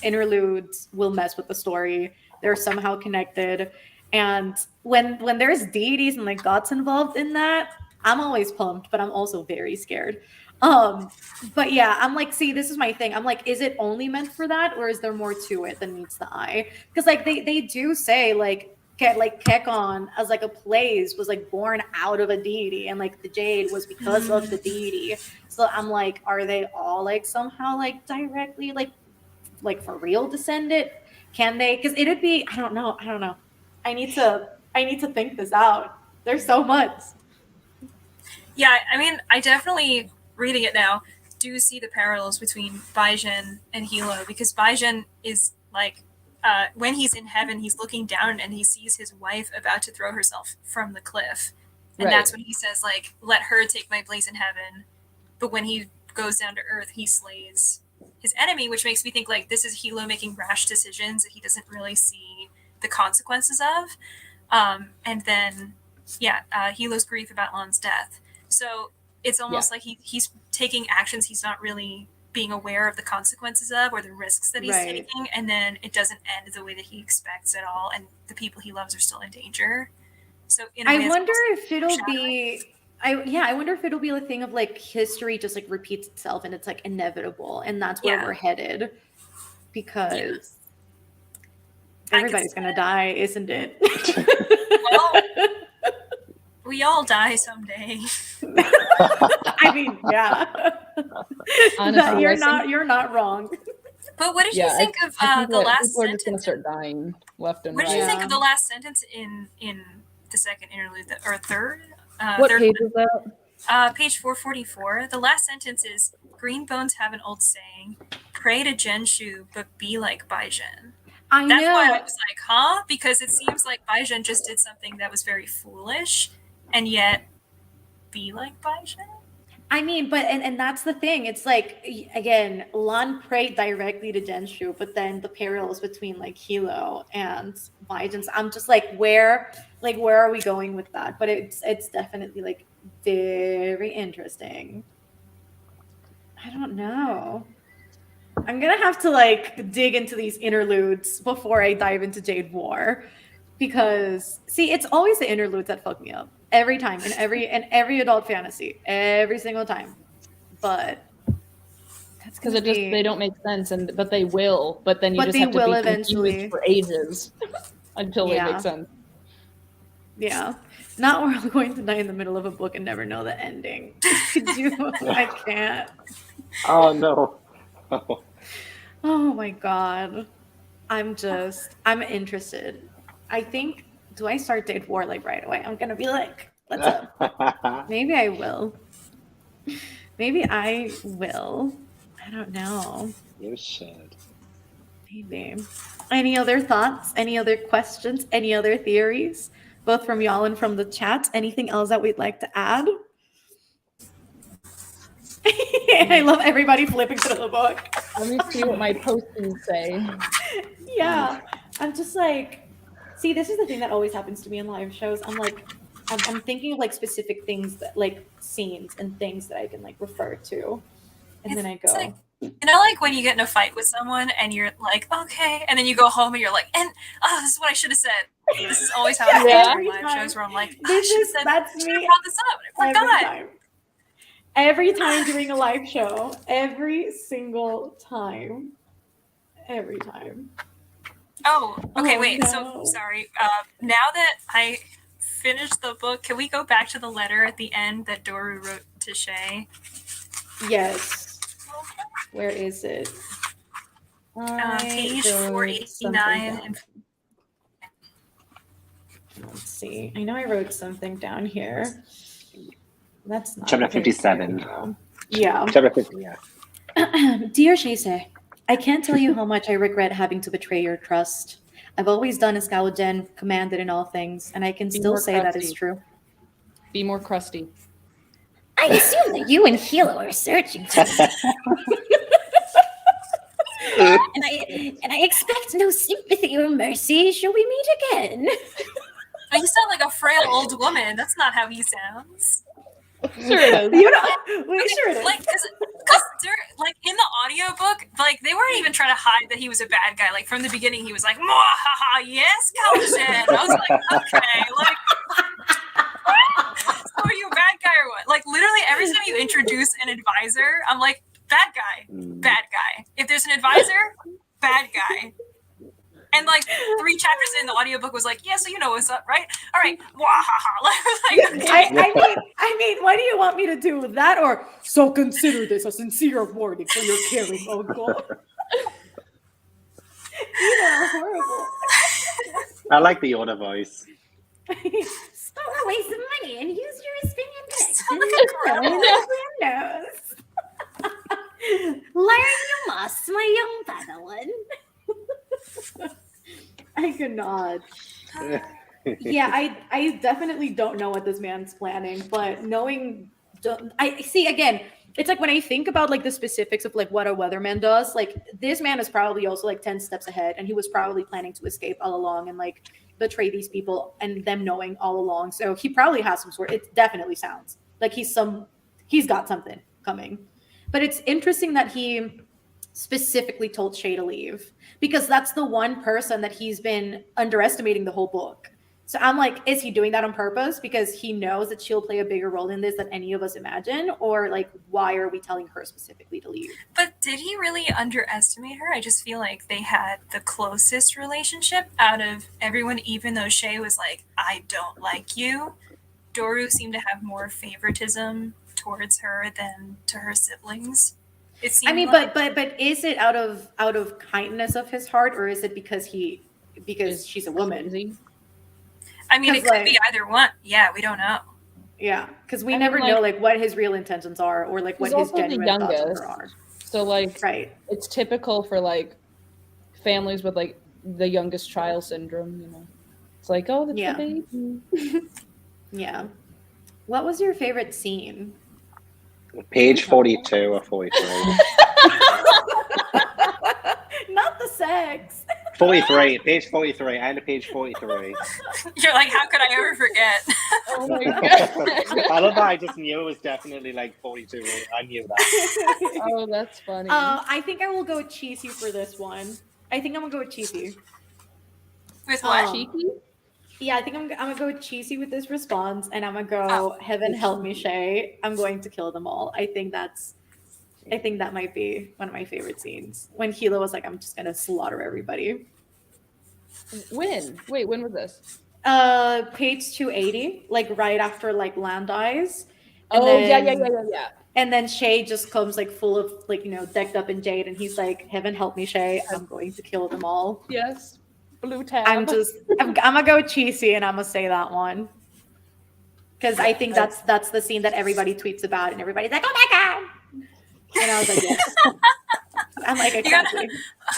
interludes will mess with the story. They're somehow connected. And when there's deities and like gods involved in that, I'm always pumped, but I'm also very scared. But yeah, I'm like, see, this is my thing. I'm like, is it only meant for that, or is there more to it than meets the eye? Because like they do say like Kekon as like a place was like born out of a deity, and like the jade was because of the deity. So I'm like, are they all like somehow like directly like for real descended? Can they? Because it'd be I don't know. I need to think this out. There's so much. Yeah, I mean, I definitely reading it now do see the parallels between Baijin and Hilo, because Baijin is like when he's in heaven, he's looking down and he sees his wife about to throw herself from the cliff. And that's when he says, like, let her take my place in heaven. But when he goes down to earth, he slays his enemy, which makes me think, like, this is Hilo making rash decisions that he doesn't really see the consequences of. And then, Hilo's grief about Lan's death. So it's almost like he's taking actions he's not really being aware of the consequences of or the risks that he's taking, and then it doesn't end the way that he expects at all, and the people he loves are still in danger. So in a way, I wonder if it'll be a thing of like history just like repeats itself and it's like inevitable, and that's where we're headed, because everybody's gonna die, isn't it? Well, we all die someday. I mean, honestly, you're not wrong. But what did you think of the last people are sentence? just gonna start dying left and right. What did you think of the last sentence in the second interlude or third? What third page is that? Page 444. The last sentence is, "Green bones have an old saying: pray to Genshu, but be like Baijin." That's why I was like, huh? Because it seems like Baijin just did something that was very foolish, and yet be like Baijin. I mean, but and that's the thing. It's like, again, Lan prayed directly to Genshu, but then the parallels between like Hilo and Baijin. I'm just like, where are we going with that? But it's definitely like very interesting. I don't know. I'm gonna have to like dig into these interludes before I dive into Jade War, because see, it's always the interludes that fuck me up every time in every adult fantasy, every single time. But that's because they don't make sense, but they will. But then you just have to be eventually confused for ages until they make sense. Yeah. Not we're all going to die in the middle of a book and never know the ending. I can't. Oh no. Oh my god. I'm interested. I think, do I start Jade War like right away? I'm gonna be like, what's up? Maybe I will. I don't know. You should. Maybe. Any other thoughts? Any other questions? Any other theories? Both from y'all and from the chat. Anything else that we'd like to add? I love everybody flipping through the book. Let me see what my postings say. Yeah. I'm just like, see, this is the thing that always happens to me in live shows. I'm like, I'm thinking of like specific things that like scenes and things that I can like refer to. And then I go. Like, like when you get in a fight with someone and you're like, okay, and then you go home and you're like, and this is what I should have said. This is always how I feel in live shows where I'm like, that's me. Brought this up. I forgot. Every time doing a live show, every single time. Every time. Oh, okay, wait. No. So sorry. Now that I finished the book, can we go back to the letter at the end that Doru wrote to Shay? Yes. Where is it? Page I wrote 489. something down. Let's see. I know I wrote something down here. That's not Chapter okay. 57. Yeah. Chapter 50, yeah. Dear Shay, I can't tell you how much I regret having to betray your trust. I've always done as Galajen commanded in all things, and I can Be still more say that crusty. is true. Be more crusty. I assume that you and Hilo are searching for me. and I expect no sympathy or mercy. Shall we meet again? Oh, you sound like a frail old woman. That's not how he sounds. Sure it is. You know, wait, sure it is. Like, because like in the audiobook, like they weren't even trying to hide that he was a bad guy. Like from the beginning, he was like, "Mwahaha, yes, Galajen." I was like, okay, like, so are you a bad guy or what? Like literally every time you introduce an advisor, I'm like, bad guy, bad guy. If there's an advisor, bad guy. And like 3 chapters in the audiobook was like, yeah, so you know what's up, right? All right, wahaha. Like, okay. I mean, what do you want me to do with that? Or so consider this a sincere warning for your caring uncle. You are horrible. I like the Yoda voice. Store away some money and use your spam Sound like a grandma. Learn you must, my young Padawan. I cannot. Yeah, I definitely don't know what this man's planning, but knowing, I see again. It's like when I think about like the specifics of like what a weatherman does, like this man is probably also like 10 steps ahead, and he was probably planning to escape all along and like betray these people and them knowing all along. So he probably has some sort. It definitely sounds like he's got something coming. But it's interesting that he specifically told Shay to leave, because that's the one person that he's been underestimating the whole book. So I'm like, is he doing that on purpose because he knows that she'll play a bigger role in this than any of us imagine? Or like, why are we telling her specifically to leave? But did he really underestimate her? I just feel like they had the closest relationship out of everyone, even though Shay was like, I don't like you. Doru seemed to have more favoritism towards her than to her siblings. It seemed I mean, like, but is it out of kindness of his heart, or is it because she's a woman? Crazy. I mean, it 'cause, could like- be either one. Yeah, we don't know. Yeah, because we I never mean, know like- like what his real intentions are, or like what He's his also the genuine thoughts on youngest. her are. So like, Right. it's typical for like families with like the youngest child syndrome. You know, it's like, oh, that's Yeah. the baby. Yeah. What was your favorite scene? Page 42 or 43. Not the sex. 43, page 43, and page 43. You're like, how could I ever forget? Oh my god. I love that. I just knew it was definitely like 42. I knew that. Oh, that's funny. I think I will go with cheesy for this one. I think I'm gonna go with cheesy. With what? Cheeky? Yeah, I think I'm gonna go with cheesy with this response, and I'm gonna go heaven help me, Shay. I'm going to kill them all. I think that might be one of my favorite scenes when Hilo was like, I'm just gonna slaughter everybody. When? Wait, when was this? Page 280, like right after like Land dies. Oh, yeah. And then Shay just comes like full of like, decked up in jade, and he's like, heaven help me, Shay. I'm going to kill them all. Yes. Blue tab. I'm gonna go cheesy, and I'm gonna say that one. Because I think that's the scene that everybody tweets about, and everybody's like, oh my god. And I was like, yes. I'm like, exactly.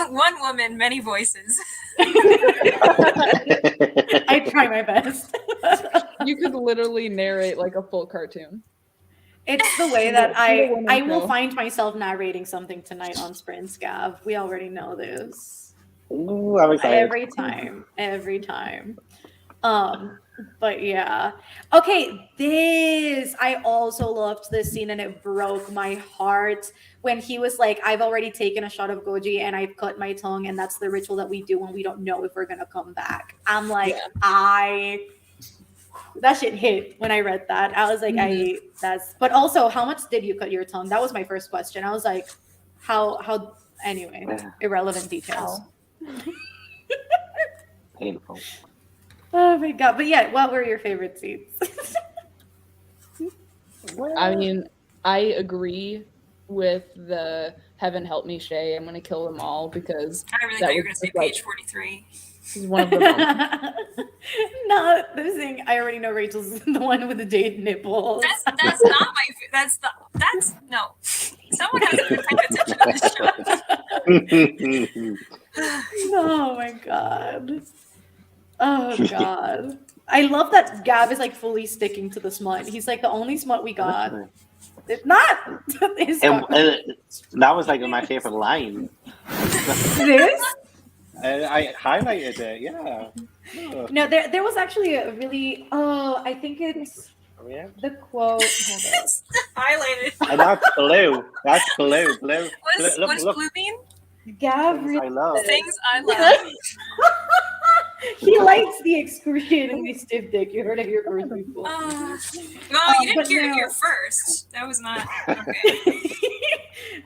One woman, many voices. I try my best. You could literally narrate like a full cartoon. It's the way that I will know. find myself narrating something tonight on Sprint Scav. We already know this. Ooh, I'm excited. Every time. But yeah. Okay, I also loved this scene, and it broke my heart when he was like, I've already taken a shot of Goji and I've cut my tongue, and that's the ritual that we do when we don't know if we're gonna come back. I'm like, that shit hit when I read that. I was like, but also, how much did you cut your tongue? That was my first question. I was like, how anyway, irrelevant details. Painful. Oh my god! But yeah, what were your favorite scenes? I mean, I agree with the "Heaven help me, Shay. I'm gonna kill them all" because I really that thought you were was going to say just, like, page 43. this is one of the moments. No, the thing I already know Rachel's the one with the jade nipples. That's not my. That's no. Someone hasn't been paying attention to this show. Oh my god. Oh god. I love that Gab is like fully sticking to the smut. He's like the only smut we got. It's not. It's And that was like my favorite line. this? I highlighted it. Yeah. Oh, No, there was actually a really. Oh, I think it's yeah. the quote. Hold up. Highlighted. And that's blue. That's blue. Blue. What's blue mean? Gab Things I love. Things I love. He likes the excruciatingly stiff dick. You heard it here first, people. Well, you but didn't hear it no. here first. That was not okay.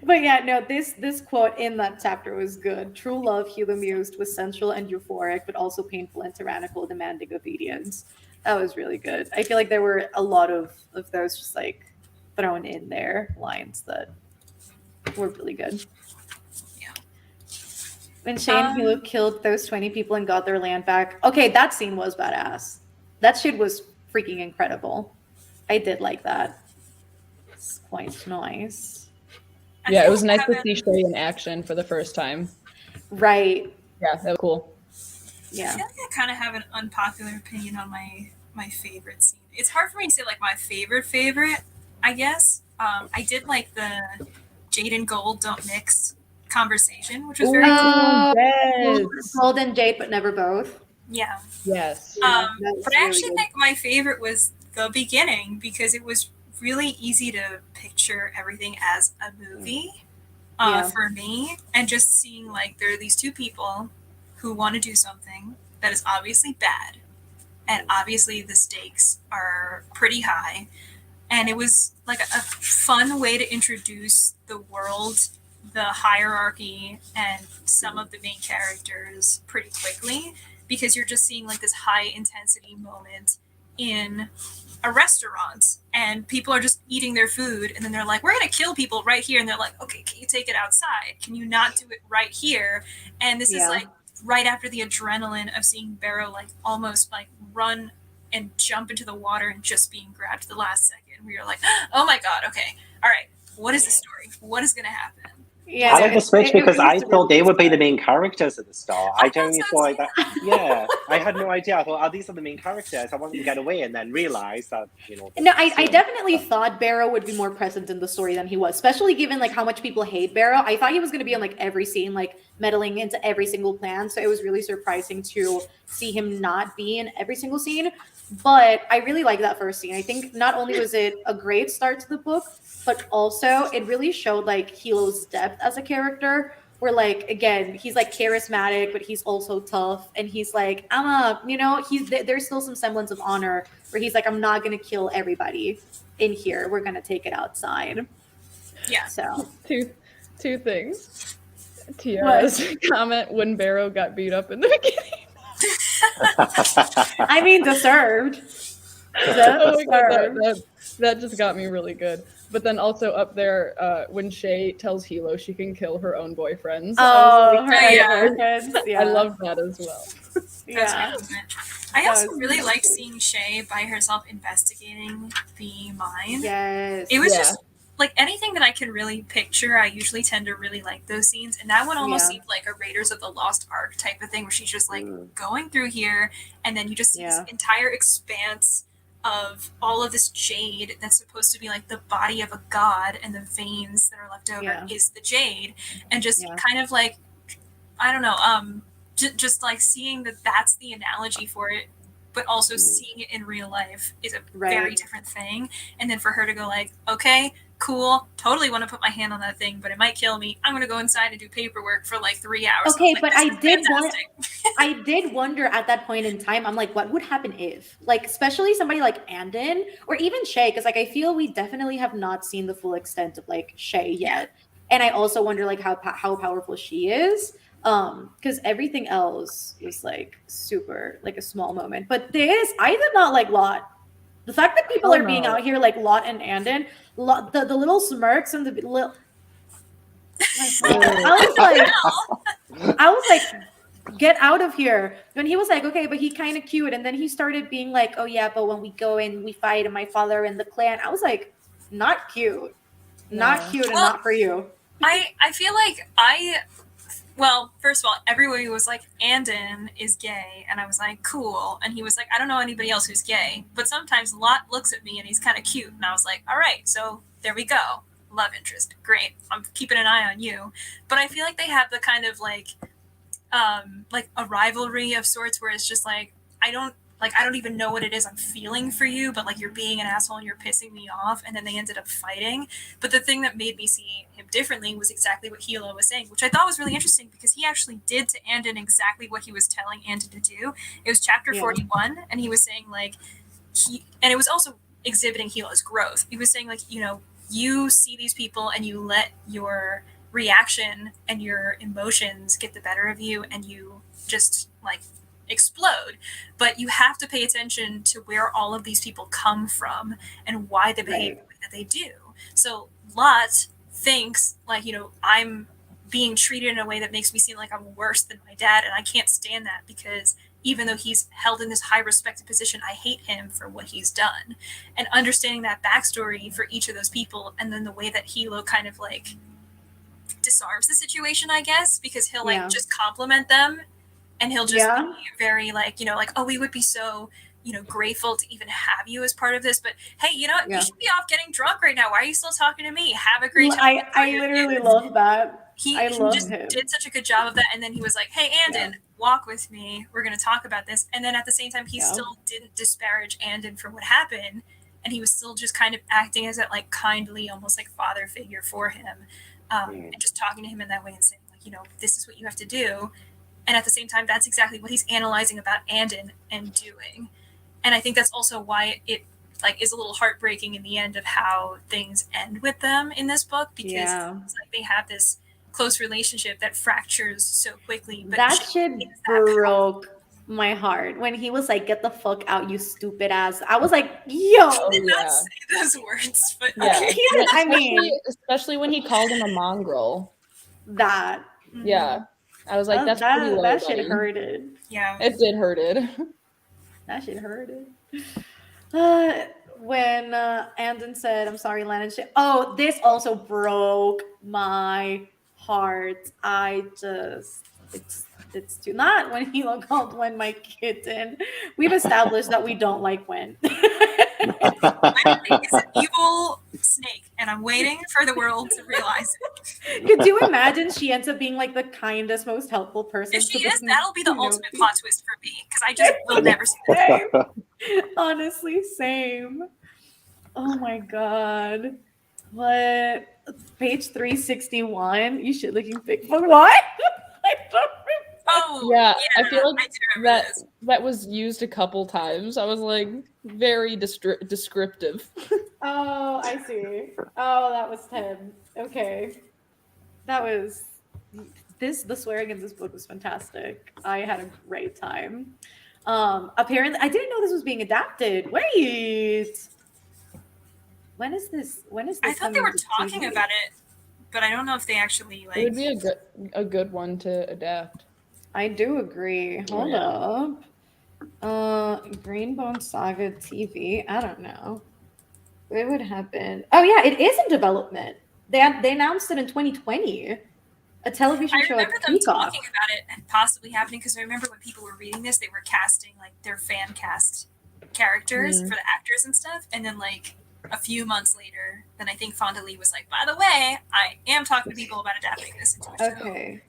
But yeah, no, this quote in that chapter was good. True love, he amused, was sensual and euphoric, but also painful and tyrannical, demanding obedience. That was really good. I feel like there were a lot of those just like thrown in there lines that were really good. Yeah. When Shane Hilo killed those 20 people and got their land back. Okay, that scene was badass. That shit was freaking incredible. I did like that. It's quite nice. Yeah, it was nice to see Shay in action for the first time. Right. Yeah, that was cool. Yeah. I feel like I kind of have an unpopular opinion on my favorite scene. It's hard for me to say like my favorite, I guess. I did like the Jade and Gold don't mix conversation, which was very cool. Yes. Gold and Jade, but never both. Yeah. Yes. But I really actually good. think my favorite was the beginning because it was really easy to picture everything as a movie for me, and just seeing like there are these two people who want to do something that is obviously bad, and obviously the stakes are pretty high, and it was like a fun way to introduce the world, the hierarchy, and some of the main characters pretty quickly, because you're just seeing like this high intensity moment in a restaurant and people are just eating their food, and then they're like, we're gonna kill people right here, and they're like, okay, can you take it outside? Can you not do it right here? And this is like right after the adrenaline of seeing Barrow like almost like run and jump into the water and just being grabbed the last second, where you're like, oh my god, okay, all right, what is the story? What is gonna happen? Yeah, I like the switch because I thought they would be the main characters at the start. I genuinely thought that. Yeah, I had no idea. I thought, oh, these are the main characters. I want them to get away, and then realize that No, I definitely thought Barrow would be more present in the story than he was, especially given like how much people hate Barrow. I thought he was going to be on like every scene, like meddling into every single plan. So it was really surprising to see him not be in every single scene. But I really like that first scene. I think not only was it a great start to the book, but also it really showed like Hilo's depth as a character, where like, again, he's like charismatic, but he's also tough. And he's like, there's still some semblance of honor where he's like, I'm not going to kill everybody in here. We're going to take it outside. Yeah. So Two things. Tiara's comment when Barrow got beat up in the beginning. I mean, deserved. Oh my God, that just got me really good. But then also up there, when Shay tells Hilo she can kill her own boyfriends. Yeah. I love that as well. Yeah. I also really liked seeing Shay by herself investigating the mine. Yes. It was just like anything that I can really picture. I usually tend to really like those scenes, and that one almost seemed like a Raiders of the Lost Ark type of thing, where she's just like going through here, and then you just see this entire expanse of all of this jade that's supposed to be like the body of a god, and the veins that are left over is the jade, and just kind of like, I don't know, just like seeing that that's the analogy for it, but also seeing it in real life is a very different thing. And then for her to go like, okay, cool, totally want to put my hand on that thing, but it might kill me. I'm going to go inside and do paperwork for like 3 hours. Okay, like, but I did wonder at that point in time, I'm like, what would happen if, like, especially somebody like Andon or even Shay, because like I feel we definitely have not seen the full extent of like Shay yet. And I also wonder like how powerful she is. Because everything else was like super like a small moment. But this, I did not like Lot. The fact that people are being out here like Lot and Andon, the little smirks and the little. I was like, get out of here. When he was like, okay, but he kind of cute, and then he started being like, oh yeah, but when we go and we fight and my father and the clan, I was like, not cute, not cute, and not for you. I feel like well, first of all, everybody was like, Andon is gay, and I was like, cool. And he was like, I don't know anybody else who's gay, but sometimes Lot looks at me and he's kind of cute, and I was like, all right, so there we go, love interest, great. I'm keeping an eye on you. But I feel like they have the kind of like a rivalry of sorts where it's just like, I don't even know what it is I'm feeling for you, but like you're being an asshole and you're pissing me off, and then they ended up fighting. But the thing that made me see him differently was exactly what Hilo was saying, which I thought was really interesting because he actually did to Andon exactly what he was telling Andon to do. It was chapter 41, and he was saying like and it was also exhibiting Hilo's growth. He was saying like, you know, you see these people and you let your reaction and your emotions get the better of you, and you just like explode. But you have to pay attention to where all of these people come from and why they behave the way that they do. So Lot thinks like, you know, I'm being treated in a way that makes me seem like I'm worse than my dad, and I can't stand that because even though he's held in this high respected position, I hate him for what he's done. And understanding that backstory for each of those people, and then the way that Hilo kind of like disarms the situation, I guess, because he'll like just compliment them, and he'll just be very like, you know, like, oh, we would be so, you know, grateful to even have you as part of this, but hey, you know what, you should be off getting drunk right now. Why are you still talking to me? Have a great time. I literally love that. He just did such a good job of that. And then he was like, hey, Andon, walk with me, we're going to talk about this. And then at the same time, he still didn't disparage Andon for what happened, and he was still just kind of acting as that like kindly, almost like father figure for him, and just talking to him in that way and saying like, you know, this is what you have to do. And at the same time, that's exactly what he's analyzing about Andon and doing. And I think that's also why it like is a little heartbreaking in the end of how things end with them in this book, because it's like they have this close relationship that fractures so quickly. But that shit broke my heart when he was like, get the fuck out, you stupid ass. I was like, yo. He did not say those words, but okay. I mean, especially when he called him a mongrel. That. Yeah. I was like, that's pretty low, that shit hurted. Yeah. It did hurted. That shit hurted. When Andon said, I'm sorry, Lennon shit. Oh, this also broke my heart. I just, it's too, not when he called Wen my kitten. We've established that we don't like Wen. It's an evil snake, and I'm waiting for the world to realize it. Could you imagine she ends up being like the kindest, most helpful person? If she is, that'll be the ultimate plot twist for me, because I just will never see that. Honestly, same. Oh my god. What? Page 361? You shit looking thick. But what? I don't Oh, yeah, I feel like that was used a couple times. I was like very descriptive. Oh, I see. Oh, that was 10. Okay. That was the swearing in this book was fantastic. I had a great time. Apparently I didn't know this was being adapted. Wait. When is this? I thought they were talking about it, but I don't know if they actually like. It would be a good one to adapt. I do agree. Hold up. Green Bone Saga TV. I don't know. It would happen. Oh yeah, it is in development. They announced it in 2020. A television show. I remember them talking about it and possibly happening, because I remember when people were reading this, they were casting like their fan cast characters for the actors and stuff, and then like a few months later, then I think Fonda Lee was like, by the way, I am talking to people about adapting this into a show. Okay.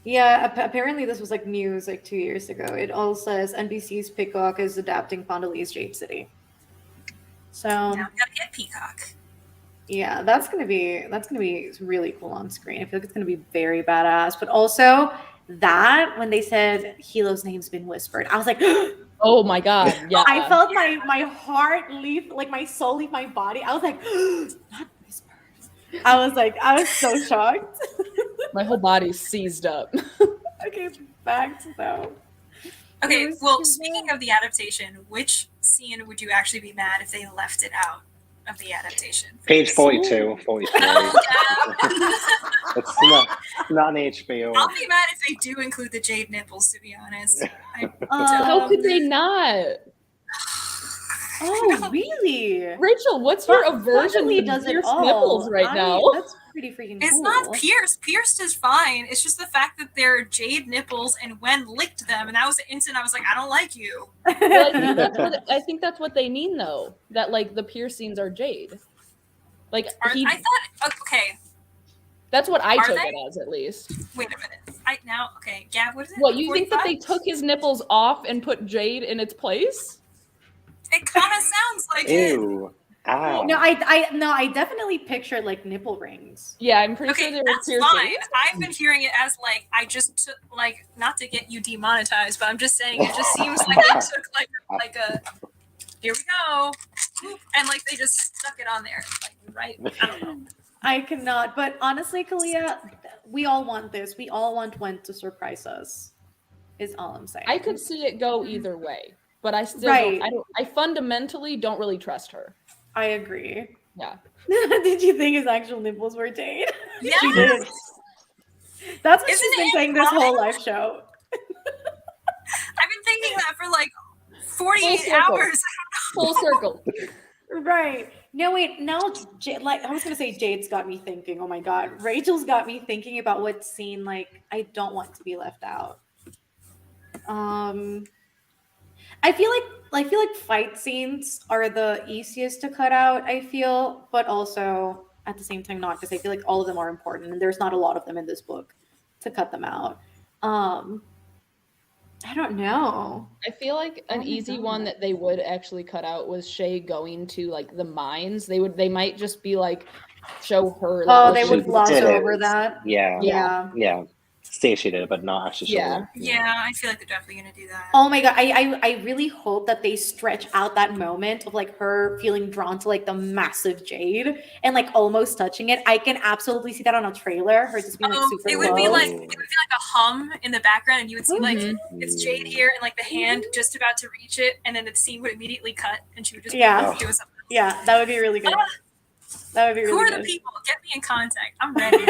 Yeah, apparently this was like news like 2 years ago. It all says NBC's Peacock is adapting Fonda Lee's Jade City. So now we gotta get Peacock. Yeah, that's gonna be really cool on screen. I feel like it's gonna be very badass. But also that when they said Hilo's name's been whispered, I was like, oh my god! Yeah, I felt my heart leave, like my soul leave my body. I was like, not whispered. I was so shocked. My whole body's seized up. Okay, facts though. Okay, It was well, too speaking bad. of the adaptation, which scene would you actually be mad if they left it out of the adaptation? Page 42, 43. Oh, yeah. It's not an HBO. I'll be mad if they do include the Jade nipples, to be honest. How could they not? Oh, really? Rachel, what's your aversion Fonda Lee to does it pierced all. nipples right now? That's pretty freaking It's cool. not pierced. Pierced is fine. It's just the fact that they're Jade nipples, and Wen licked them, and that was the instant I was like, I don't like you. Well, I think that's what they mean, though. That like the piercings are jade. Like I thought, okay, that's what I Are took they? it as, at least. wait a minute. Okay, Gab, what is it? What, you think that 45? they took his nipples off and put jade in its place? It kind of sounds like it. Ew. Ow. No, I definitely pictured like nipple rings. Yeah, I'm pretty Okay, sure they were that's piercings. fine. I've been hearing it as like I just took like not to get you demonetized, but I'm just saying it just seems like they took like a here we go, and like they just stuck it on there, like right. I don't know. I cannot, but honestly, Kalia, we all want this. We all want Wen to surprise us. Is all I'm saying. I could see it go either way, but I still Right. I fundamentally don't really trust her. I agree. Yeah. Did you think his actual nipples were jade? Yes. She did. That's what Isn't she's been it saying this whole ironic? live show. I've been thinking that for like 48 Full circle. hours. Full circle. Right. No, wait. Now, like I was gonna say, Jade's got me thinking. Oh my god, Rachel's got me thinking about what scene like I don't want to be left out. I feel like fight scenes are the easiest to cut out. I feel, but also at the same time not, because I feel like all of them are important, and there's not a lot of them in this book to cut them out. I don't know. I feel like an easy one that they would actually cut out was Shay going to like the mines. They might just be like show her. Oh, like, they what would she gloss did it. over that. Yeah. Yeah. Say she did, but not actually. Yeah. Yeah, I feel like they're definitely gonna do that. Oh my god, I really hope that they stretch out that moment of like her feeling drawn to like the massive jade and like almost touching it. I can absolutely see that on a trailer. Her just being like super it would be close. like a hum in the background, and you would see like Mhm. it's Jade here and like the hand just about to reach it, and then the scene would immediately cut, and she would just Yeah. do something. Yeah, that would be really good. That would be really Who are good. the people? Get me in contact. I'm ready.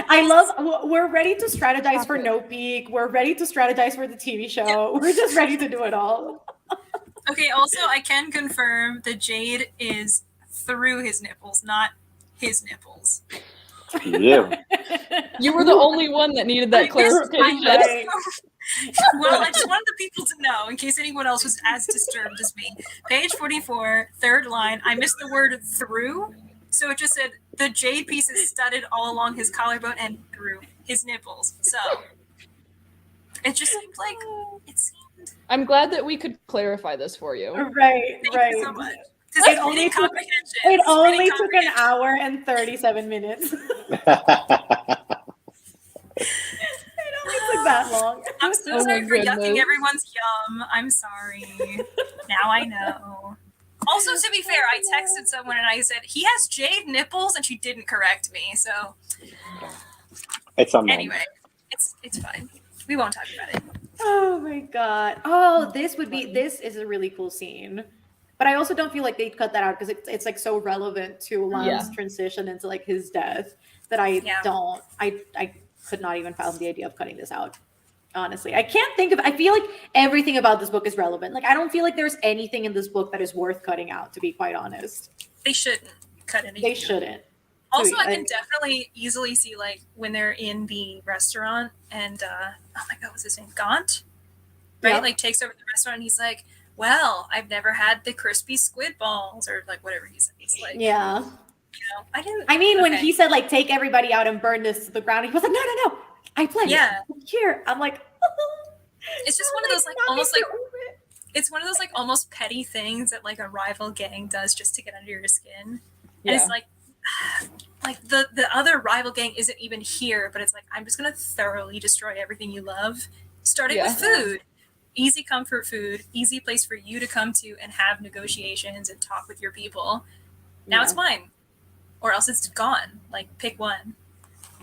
I love. We're ready to strategize for No Peak. We're ready to strategize for the TV show. We're just ready to do it all. Okay. Also, I can confirm the Jade is through his nipples, not his nipples. You. You were the only one that needed that clarification. Right. Well, I just wanted the people to know, in case anyone else was as disturbed as me. Page 44, third line. I missed the word through, so it just said the jade piece is studded all along his collarbone and through his nipples. So it just seemed like it seemed. I'm glad that we could clarify this for you. Right. Thank Right. you so much. It only took- It only took an hour. hour and 37 minutes. It only took that long. I'm so Oh my sorry for yucking goodness. everyone's yum. I'm sorry. Now I know. Also, to be fair, I texted someone and I said, he has jade nipples, and she didn't correct me. So, It's on them. anyway, it's fine. We won't talk about it. Oh my god. Oh, this is a really cool scene. But I also don't feel like they cut that out because it's like so relevant to Lan's transition into like his death that I could not even fathom the idea of cutting this out. Honestly, I can't think of. I feel like everything about this book is relevant. Like I don't feel like there's anything in this book that is worth cutting out. To be quite honest, They shouldn't cut anything. they shouldn't. Also, I I- can definitely easily see like when they're in the restaurant and oh my god, what's his name? Gaunt, right? Yeah. Like takes over the restaurant and he's like, "Well, I've never had the crispy squid balls," or like whatever he says. Like, Yeah. you know, I didn't. I mean, when okay. he said like take everybody out and burn this to the ground, he was like, no, I play. Yeah. Here, I'm like. It's just one of those like almost like it's one of those like almost petty things that like a rival gang does just to get under your skin. And it's like the other rival gang isn't even here, but it's like I'm just gonna thoroughly destroy everything you love. Starting with food. Easy comfort food, easy place for you to come to and have negotiations and talk with your people. Now it's mine. Or else it's gone. Like pick one.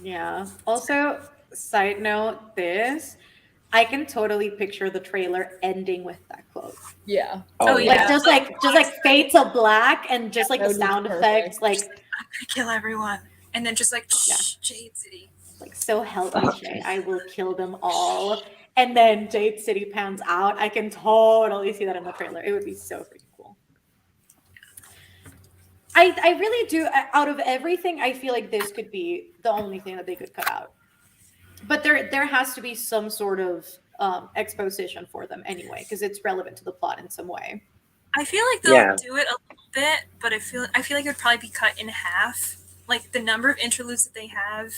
Yeah. Also, side note, I can totally picture the trailer ending with that quote. Yeah. Oh, yeah. Like just like fade to black and just like That the would be sound perfect. effects, like I'm gonna kill everyone, and then just like Yeah. Jade City. so help me Shay, I will kill them all. And then Jade City pans out. I can totally see that in the trailer. It would be so freaking cool. I really do. Out of everything, I feel like this could be the only thing that they could cut out. But there has to be some sort of exposition for them anyway, because it's relevant to the plot in some way. I feel like they'll Yeah. do it a little bit, but I feel like it would probably be cut in half. Like the number of interludes that they have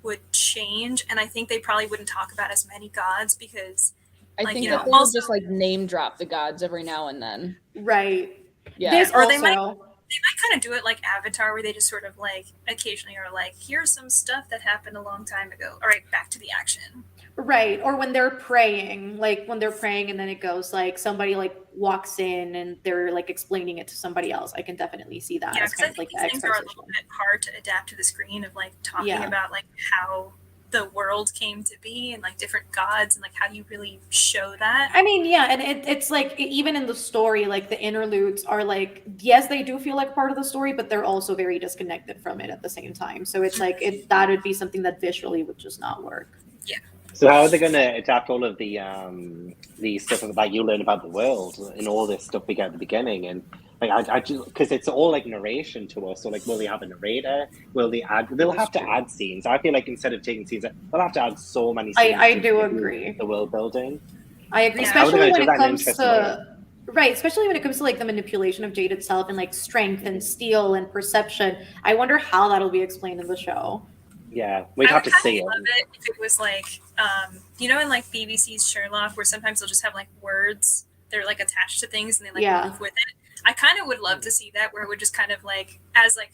would change, and I think they probably wouldn't talk about as many gods because I Like, think you that know, they would also- just like name drop the gods every now and then. Right. Yeah. This Or they also, might- they might kind of do it like Avatar, where they just sort of like occasionally are like, here's some stuff that happened a long time ago. All right, back to the action. right. Or when they're praying, like when they're praying and then it goes like somebody like walks in and they're like explaining it to somebody else. I can definitely see that Yeah, as because kind I of like think the these things are a exposition. little bit hard to adapt to the screen of like talking Yeah. about like how the world came to be and like different gods and like how do you really show that. I mean, yeah, and it's like even in the story, like the interludes are like, yes, they do feel like part of the story, but they're also very disconnected from it at the same time. So it's like that would be something that visually would just not work. So how are they going to adapt all of the stuff that you learn about the world and all this stuff we get at the beginning? And like I just because it's all like narration to us. So like, will they have a narrator? Will they add? They'll have to add scenes. I feel like instead of taking scenes, they'll have to add so many scenes. I to do do agree. The world building. I agree, Yeah. How are they especially gonna when do it that in an comes interesting to right, especially when it comes to like the manipulation of Jade itself and like strength and steel and perception. I wonder how that'll be explained in the show. Yeah, we'd I have would to kind see of it. love it if it was like, you know, in like BBC's Sherlock, where sometimes they'll just have like words they're like attached to things and they like Yeah. move with it. I kind of would love to see that, where it would just kind of like, as like,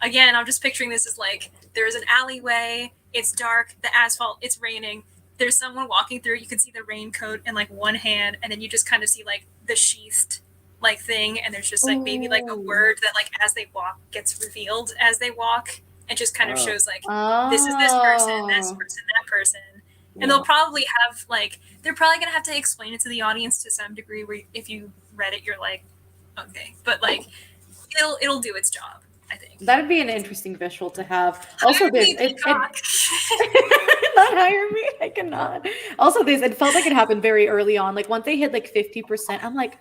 again, I'm just picturing this as like there's an alleyway, it's dark, the asphalt, it's raining. There's someone walking through. You can see the raincoat in like one hand, and then you just kind of see like the sheathed like thing, and there's just like maybe like a Ooh. word that like as they walk gets revealed as they walk, and just kind of Oh. shows like Oh, this is this person, that person. And they'll probably have like they're probably gonna have to explain it to the audience to some degree. Where if you read it, you're like, okay, but like it'll do its job. I think. That'd be an interesting visual to have. Also, Hire this me, Peacock. not hire me. I cannot. Also, it felt like it happened very early on. Like once they hit like 50%, I'm like,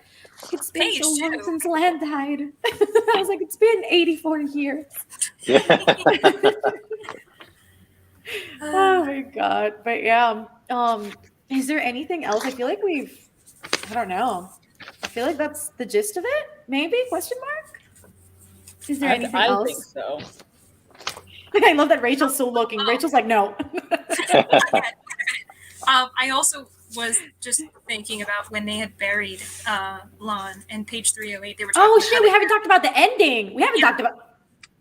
it's been Page so long two. since Land died. I was like, it's been 84 years. Oh my god. But yeah. Is there anything else? I feel like I don't know. I feel like that's the gist of it. Maybe? Question mark? Is there anything I else? think so. I love that Rachel's still looking. Rachel's like, no. I also was just thinking about when they had buried Lon and page 308. They were talking Oh about shit, how we they- haven't talked about the ending. We haven't Yeah. talked about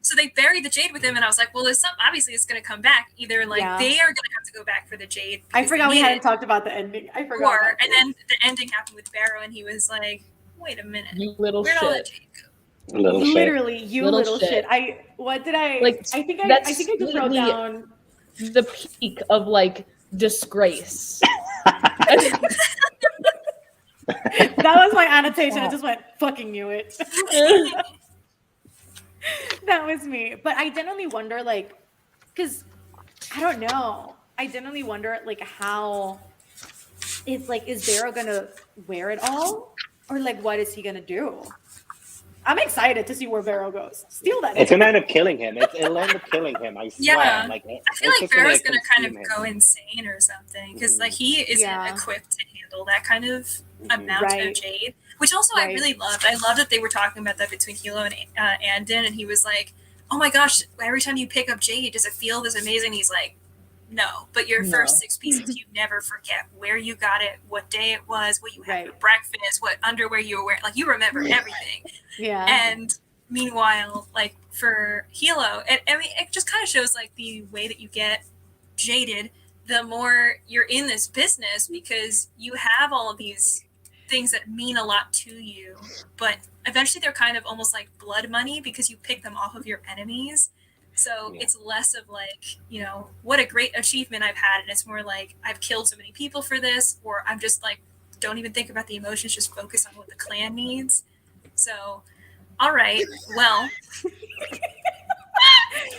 So they buried the jade with him, and I was like, well, there's some obviously it's going to come back. Either like Yeah. they are going to have to go back for the jade. I because forgot they we need hadn't it, talked about the ending. I forgot. or about and then the ending happened with Barrow, and he was like, wait a minute, You little where'd all the shit. jade go? Little shit. literally, you Little little shit. shit. I Like, I think I that's just wrote really- down The peak of like disgrace. that was my annotation. I just went, fucking knew it. That was me. But I genuinely wonder, like, because I don't know. I genuinely wonder, like, how is Barrow gonna wear it all, or like, what is he gonna do? I'm excited to see where Barrow goes. Steal that. It's gonna end up killing him. It'll end up killing him. I swear. Yeah. Like, I feel like Barrow's going to kind of go insane or something because like he isn't Yeah. equipped to handle that kind of amount Right. of jade. Which also I Right. really loved. I love that they were talking about that between Hilo and Andon, and he was like, "Oh my gosh! Every time you pick up jade, does it feel this amazing?" He's like, "No, but your No. first 6 pieces, you never forget where you got it, what day it was, what you had for Right. breakfast, what underwear you were wearing. Like you remember everything." Yeah. And meanwhile, like for Hilo, I mean, it just kind of shows like the way that you get jaded the more you're in this business because you have all of these things that mean a lot to you, but eventually they're kind of almost like blood money because you pick them off of your enemies. So Yeah. it's less of like, you know, what a great achievement I've had. And it's more like, I've killed so many people for this, or I'm just like, don't even think about the emotions, just focus on what the clan needs. So, all right, well, this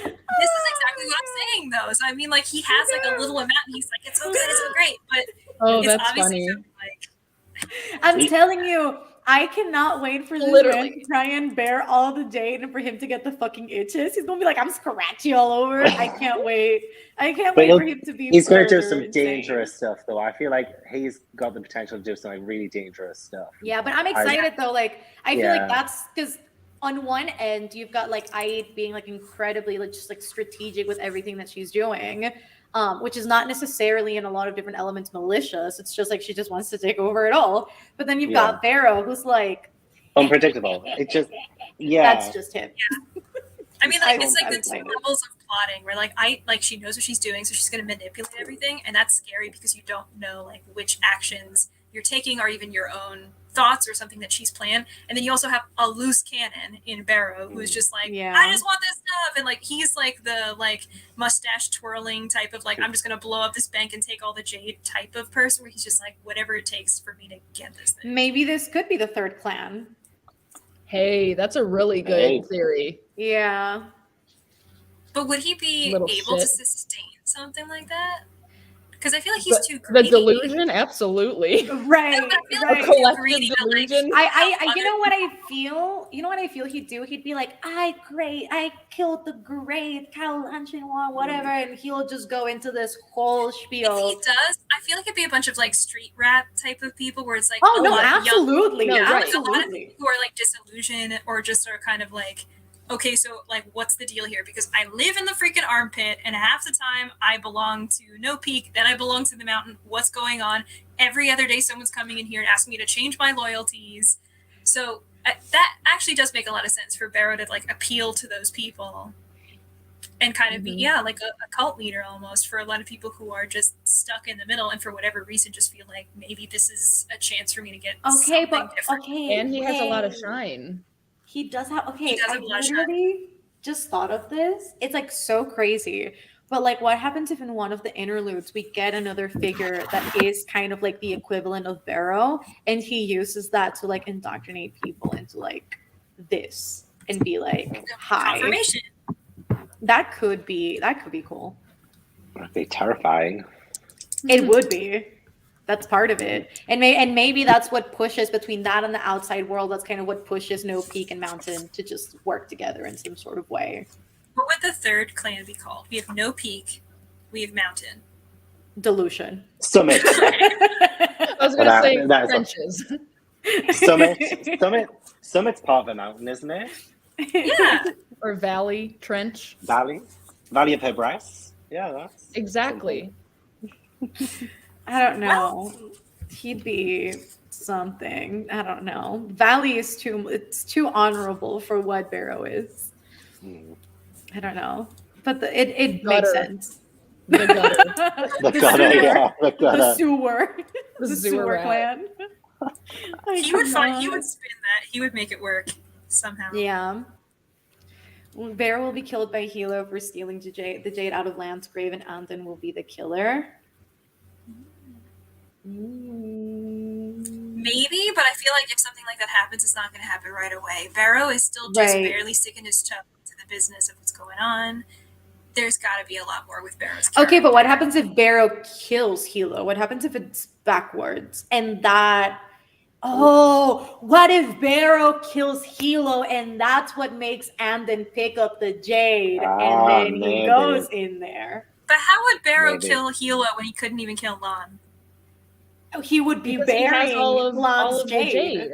is exactly what I'm saying though. So I mean, like, he has like a little amount and he's like, it's so good, it's so great. But Oh, it's that's obviously funny. like, I'm telling you, I cannot wait for this man Literally. to try and bear all the jade and for him to get the fucking itches. He's gonna be like, I'm scratchy all over. I can't wait. I can't But wait for him to be he's going to do further some insane. dangerous stuff, though. I feel like he's got the potential to do some like really dangerous stuff. Yeah, but I'm excited though. Like, I feel like Yeah. that's because on one end you've got like Aid being like incredibly like just like strategic with everything that she's doing, which is not necessarily in a lot of different elements malicious. It's just like she just wants to take over it all. But then you've got Barrow, who's like Unpredictable. It just, that's just him. I mean, like, it's like I'm the two levels of plotting where, like, she knows what she's doing, so she's going to manipulate everything, and that's scary because you don't know, like, which actions you're taking or even your own thoughts or something that she's planned. And then you also have a loose cannon in Barrow who's just like, I just want this stuff, and like he's like the like mustache twirling type of like, I'm just going to blow up this bank and take all the jade type of person where he's just like, whatever it takes for me to get this thing. Maybe this could be the third clan. Hey, that's a really good theory. Yeah. But would he be Little able to shit. sustain something like that? Because I feel like he's too The greedy. delusion, absolutely. Right. But I feel right. like A he's too collective greedy to, like, delusion. You know what I feel? You know what I feel he'd do? He'd be like, I killed the great Cal Anchinois, whatever, and he'll just go into this whole spiel. If he does, I feel like it'd be a bunch of like street rap type of people where it's like, Oh a no, lot of absolutely. young, No, right. like, a lot of Absolutely. people who are like disillusioned or just are kind of like, okay, so like, what's the deal here? Because I live in the freaking armpit, and half the time I belong to No Peak, then I belong to the mountain. What's going on? Every other day, someone's coming in here and asking me to change my loyalties. So that actually does make a lot of sense for Barrow to like appeal to those people and kind of be like a cult leader almost for a lot of people who are just stuck in the middle and for whatever reason just feel like maybe this is a chance for me to get something different. And he has a lot of shine. He does have He does I have a lot of literally just thought of this. It's like so crazy. But like what happens if in one of the interludes we get another figure that is kind of like the equivalent of Barrow and he uses that to like indoctrinate people into like this and be like, hi. Confirmation. That could be cool. That'd be terrifying. It would be. That's part of it. And maybe that's what pushes between that and the outside world. That's kind of what pushes No Peak and Mountain to just work together in some sort of way. What would the third clan be called? We have No Peak. We have Mountain. Delusion. Summit. I was going to say trenches. Summit's part of a mountain, isn't it? Yeah. Or valley, trench. Valley of her breasts. Yeah, that's exactly. I don't know. He'd be something. I don't know. Valley is too honorable for what Barrow is. I don't know. But it makes sense. The gutter. The gutter, yeah. The sewer. The sewer clan. He would spin that. He would make it work somehow. Yeah. Barrow will be killed by Hilo for stealing the jade out of Land's grave, and Anton will be the killer. Maybe, but I feel like if something like that happens, it's not going to happen right away. Barrow is still just barely sticking his toe into the business of what's going on. There's got to be a lot more with Barrow's character. Okay, but what happens if Barrow kills Hilo? What happens if it's backwards? And that... Oh, what if Barrow kills Hilo and that's what makes Andon pick up the jade and then he goes in there? But how would Barrow kill Hilo when he couldn't even kill Lon? Oh, he would be because burying all of Lon's the jade.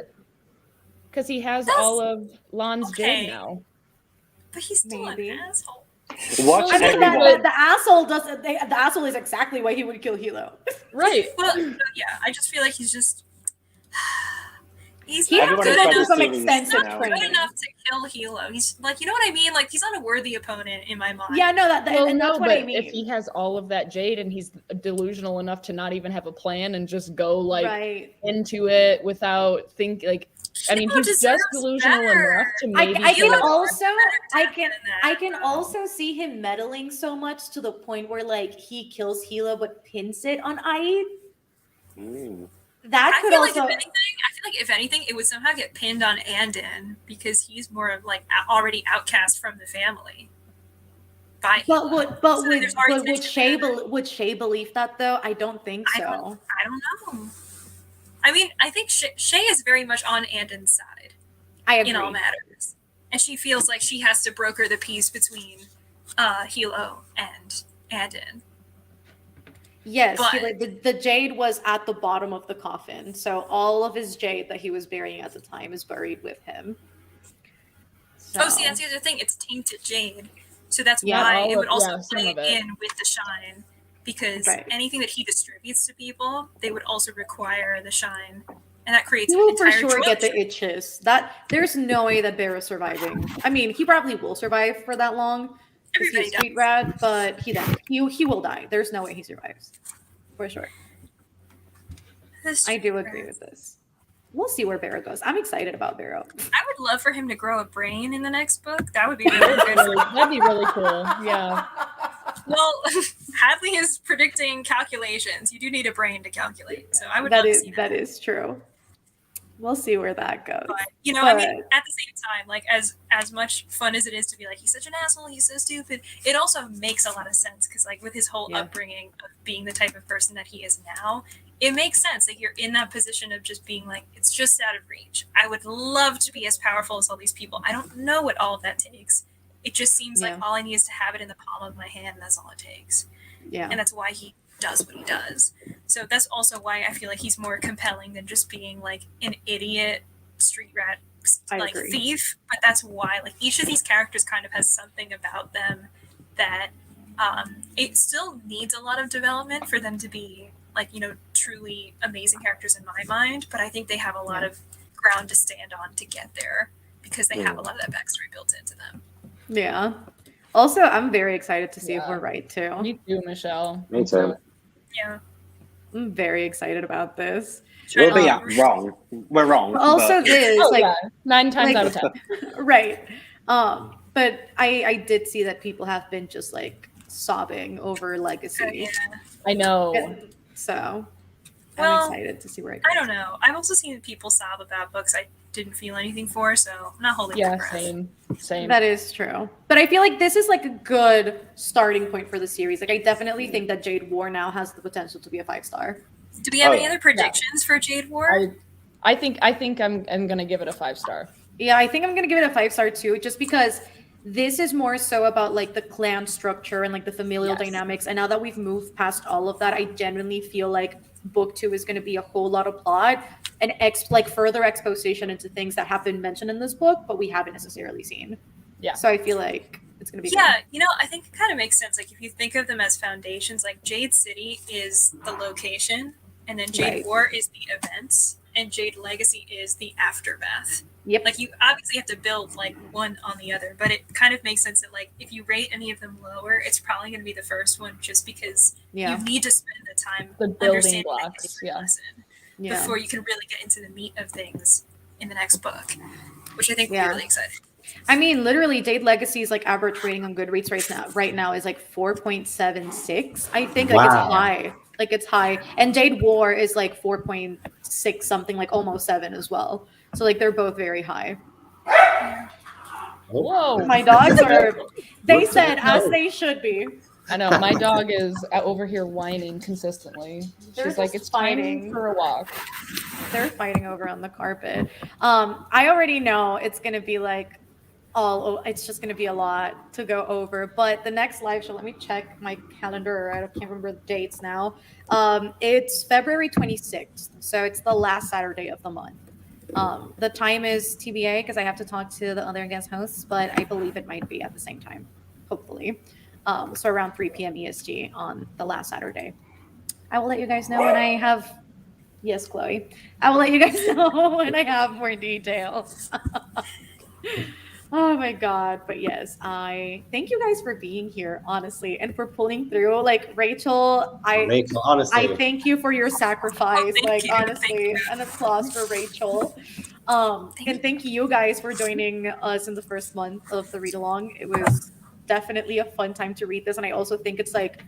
Because he has all of Lon's jade now. But he's still an asshole. Watch I mean, everyone. the asshole does. The asshole is exactly why he would kill Hilo. Right. Well, yeah, I just feel like he's just. He's he not good enough. To some extent, he's not good enough to kill Hilo. He's like, you know what I mean? Like, he's not a worthy opponent in my mind. Yeah, no, and that's what I mean. If he has all of that jade and he's delusional enough to not even have a plan and just go like into it without I mean, Hilo he's just deserves delusional better. enough to I maybe. can get- also I can than that, I can though. also see him meddling so much to the point where like he kills Hila but pins it on Aid. Mm. That I could feel also like if anything, it would somehow get pinned on Andon because he's more of like already outcast from the family. By but Hilo. would but So would there's already but would tension Shay there. would Shay believe that though? I don't think I so. don't know. I mean, I think Shay is very much on Andon's side I agree. in all matters, and she feels like she has to broker the peace between Hilo and Andon. Yes, But- the jade was at the bottom of the coffin, so all of his jade that he was burying at the time is buried with him. Oh, see, that's the other thing. It's tainted jade, so that's Yeah, why all it would of- also yeah, some play of it. in with the shine, because Right. anything that he distributes to people, they would also require the shine, and that creates He an will for entire sure get the trilogy. itches. That there's no way that Barrow's surviving. I mean, he probably will survive for that long. Because Everybody he's a street does. rat, but he will die. There's no way he survives. For sure. This I do street agree rat. with this. We'll see where Barrow goes. I'm excited about Barrow. I would love for him to grow a brain in the next book. That would be really good. That'd be really cool. Yeah. Well, Hadley is predicting calculations. You do need a brain to calculate, so I would That love to is see that. that is true. We'll see where that goes. But, you know, I mean, But- at the same time, like as much fun as it is to be like he's such an asshole, he's so stupid, it also makes a lot of sense because like with his whole Yeah. upbringing of being the type of person that he is now, it makes sense that you're in that position of just being like it's just out of reach. I would love to be as powerful as all these people. I don't know what all of that takes. It just seems Yeah. like all I need is to have it in the palm of my hand. And that's all it takes, Yeah. and that's why he does what he does. So that's also why I feel like he's more compelling than just being like an idiot street rat I like agree. thief. But that's why like each of these characters kind of has something about them that it still needs a lot of development for them to be like, you know, truly amazing characters in my mind. But I think they have a lot Yeah. of ground to stand on to get there because they have a lot of that backstory built into them. Yeah. Also, I'm very excited to see if Yeah. we're right too. Me too, Michelle. Me too. Yeah. I'm very excited about this. We'll be Um, wrong. We're wrong. Also, but- this Oh, like yeah. 9 times like- out of 10. right. But I did see that people have been just like sobbing over so, Legacy. yeah. I know. So Well, I'm excited to see where it I goes. don't know. I've also seen people sob about books I didn't feel anything for, so I'm not holding my Yeah, breath. same. That is true. But I feel like this is like a good starting point for the series. Like I definitely think that Jade War now has the potential to be a 5-star. Do we have Oh, any yeah. other predictions for Jade War? I think I'm gonna give it a 5-star. Yeah, I think I'm gonna give it a 5-star too, just because this is more so about like the clan structure and like the familial Yes. dynamics. And now that we've moved past all of that, I genuinely feel like book 2 is gonna be a whole lot of plot and like further exposition into things that have been mentioned in this book, but we haven't necessarily seen. Yeah. So I feel like it's gonna be Yeah, you know, I think it kind of makes sense. Like if you think of them as foundations, like Jade City is the location, and then Jade Right. War is the events, and Jade Legacy is the aftermath. Yep. Like you obviously have to build like one on the other, but it kind of makes sense that like if you rate any of them lower, it's probably going to be the first one, just because Yeah. you need to spend the time The building understanding the blocks, history yeah. lesson Yeah. before you can really get into the meat of things in the next book, which I think will Yeah. be really exciting. I mean, literally, Jade Legacy's like average rating on Goodreads right now is like 4.76. I think like it's Wow. high. Like it's high. And Jade War is like 4.6 something, like almost 7 as well. So like they're both very high. Whoa. My dogs are they What's said that? as they should be. I know. My dog is over here whining consistently. They're She's like, just it's time fighting. for a walk. They're fighting over on the carpet. I already know it's gonna be like it's just gonna be a lot to go over. But the next live show, let me check my calendar. I can't remember the dates now. It's February 26th, so it's the last Saturday of the month. The time is TBA because I have to talk to the other guest hosts, but I believe it might be at the same time, hopefully. So around 3 p.m. EST on the last Saturday. I will let you guys know when I have. Yes, Chloe. I will let you guys know when I have more details. Oh my God. But yes, I thank you guys for being here, honestly, and for pulling through. Like Rachel, Rachel, honestly. I thank you for your sacrifice. thank Like you, thank honestly, you. an applause for Rachel. And thank you guys for joining us in the first month of the read along. It was definitely a fun time to read this, and I also think it's like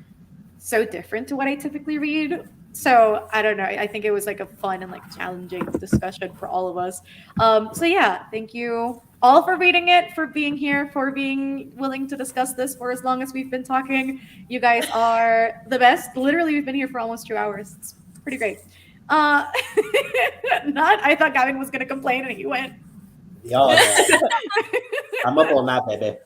so different to what I typically read. So I don't know. I think it was like a fun and like challenging discussion for all of us. So yeah, thank you all for reading it, for being here, for being willing to discuss this for as long as we've been talking. You guys are the best. Literally, we've been here for almost 2 hours. It's pretty great. Not. I thought Gavin was gonna complain, and he went. Yo, I'm up all night, baby.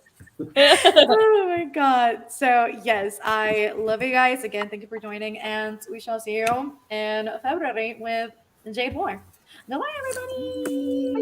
Oh my god. So yes, I love you guys again. Thank you for joining, and we shall see you in February with Jade War. Goodbye, everybody.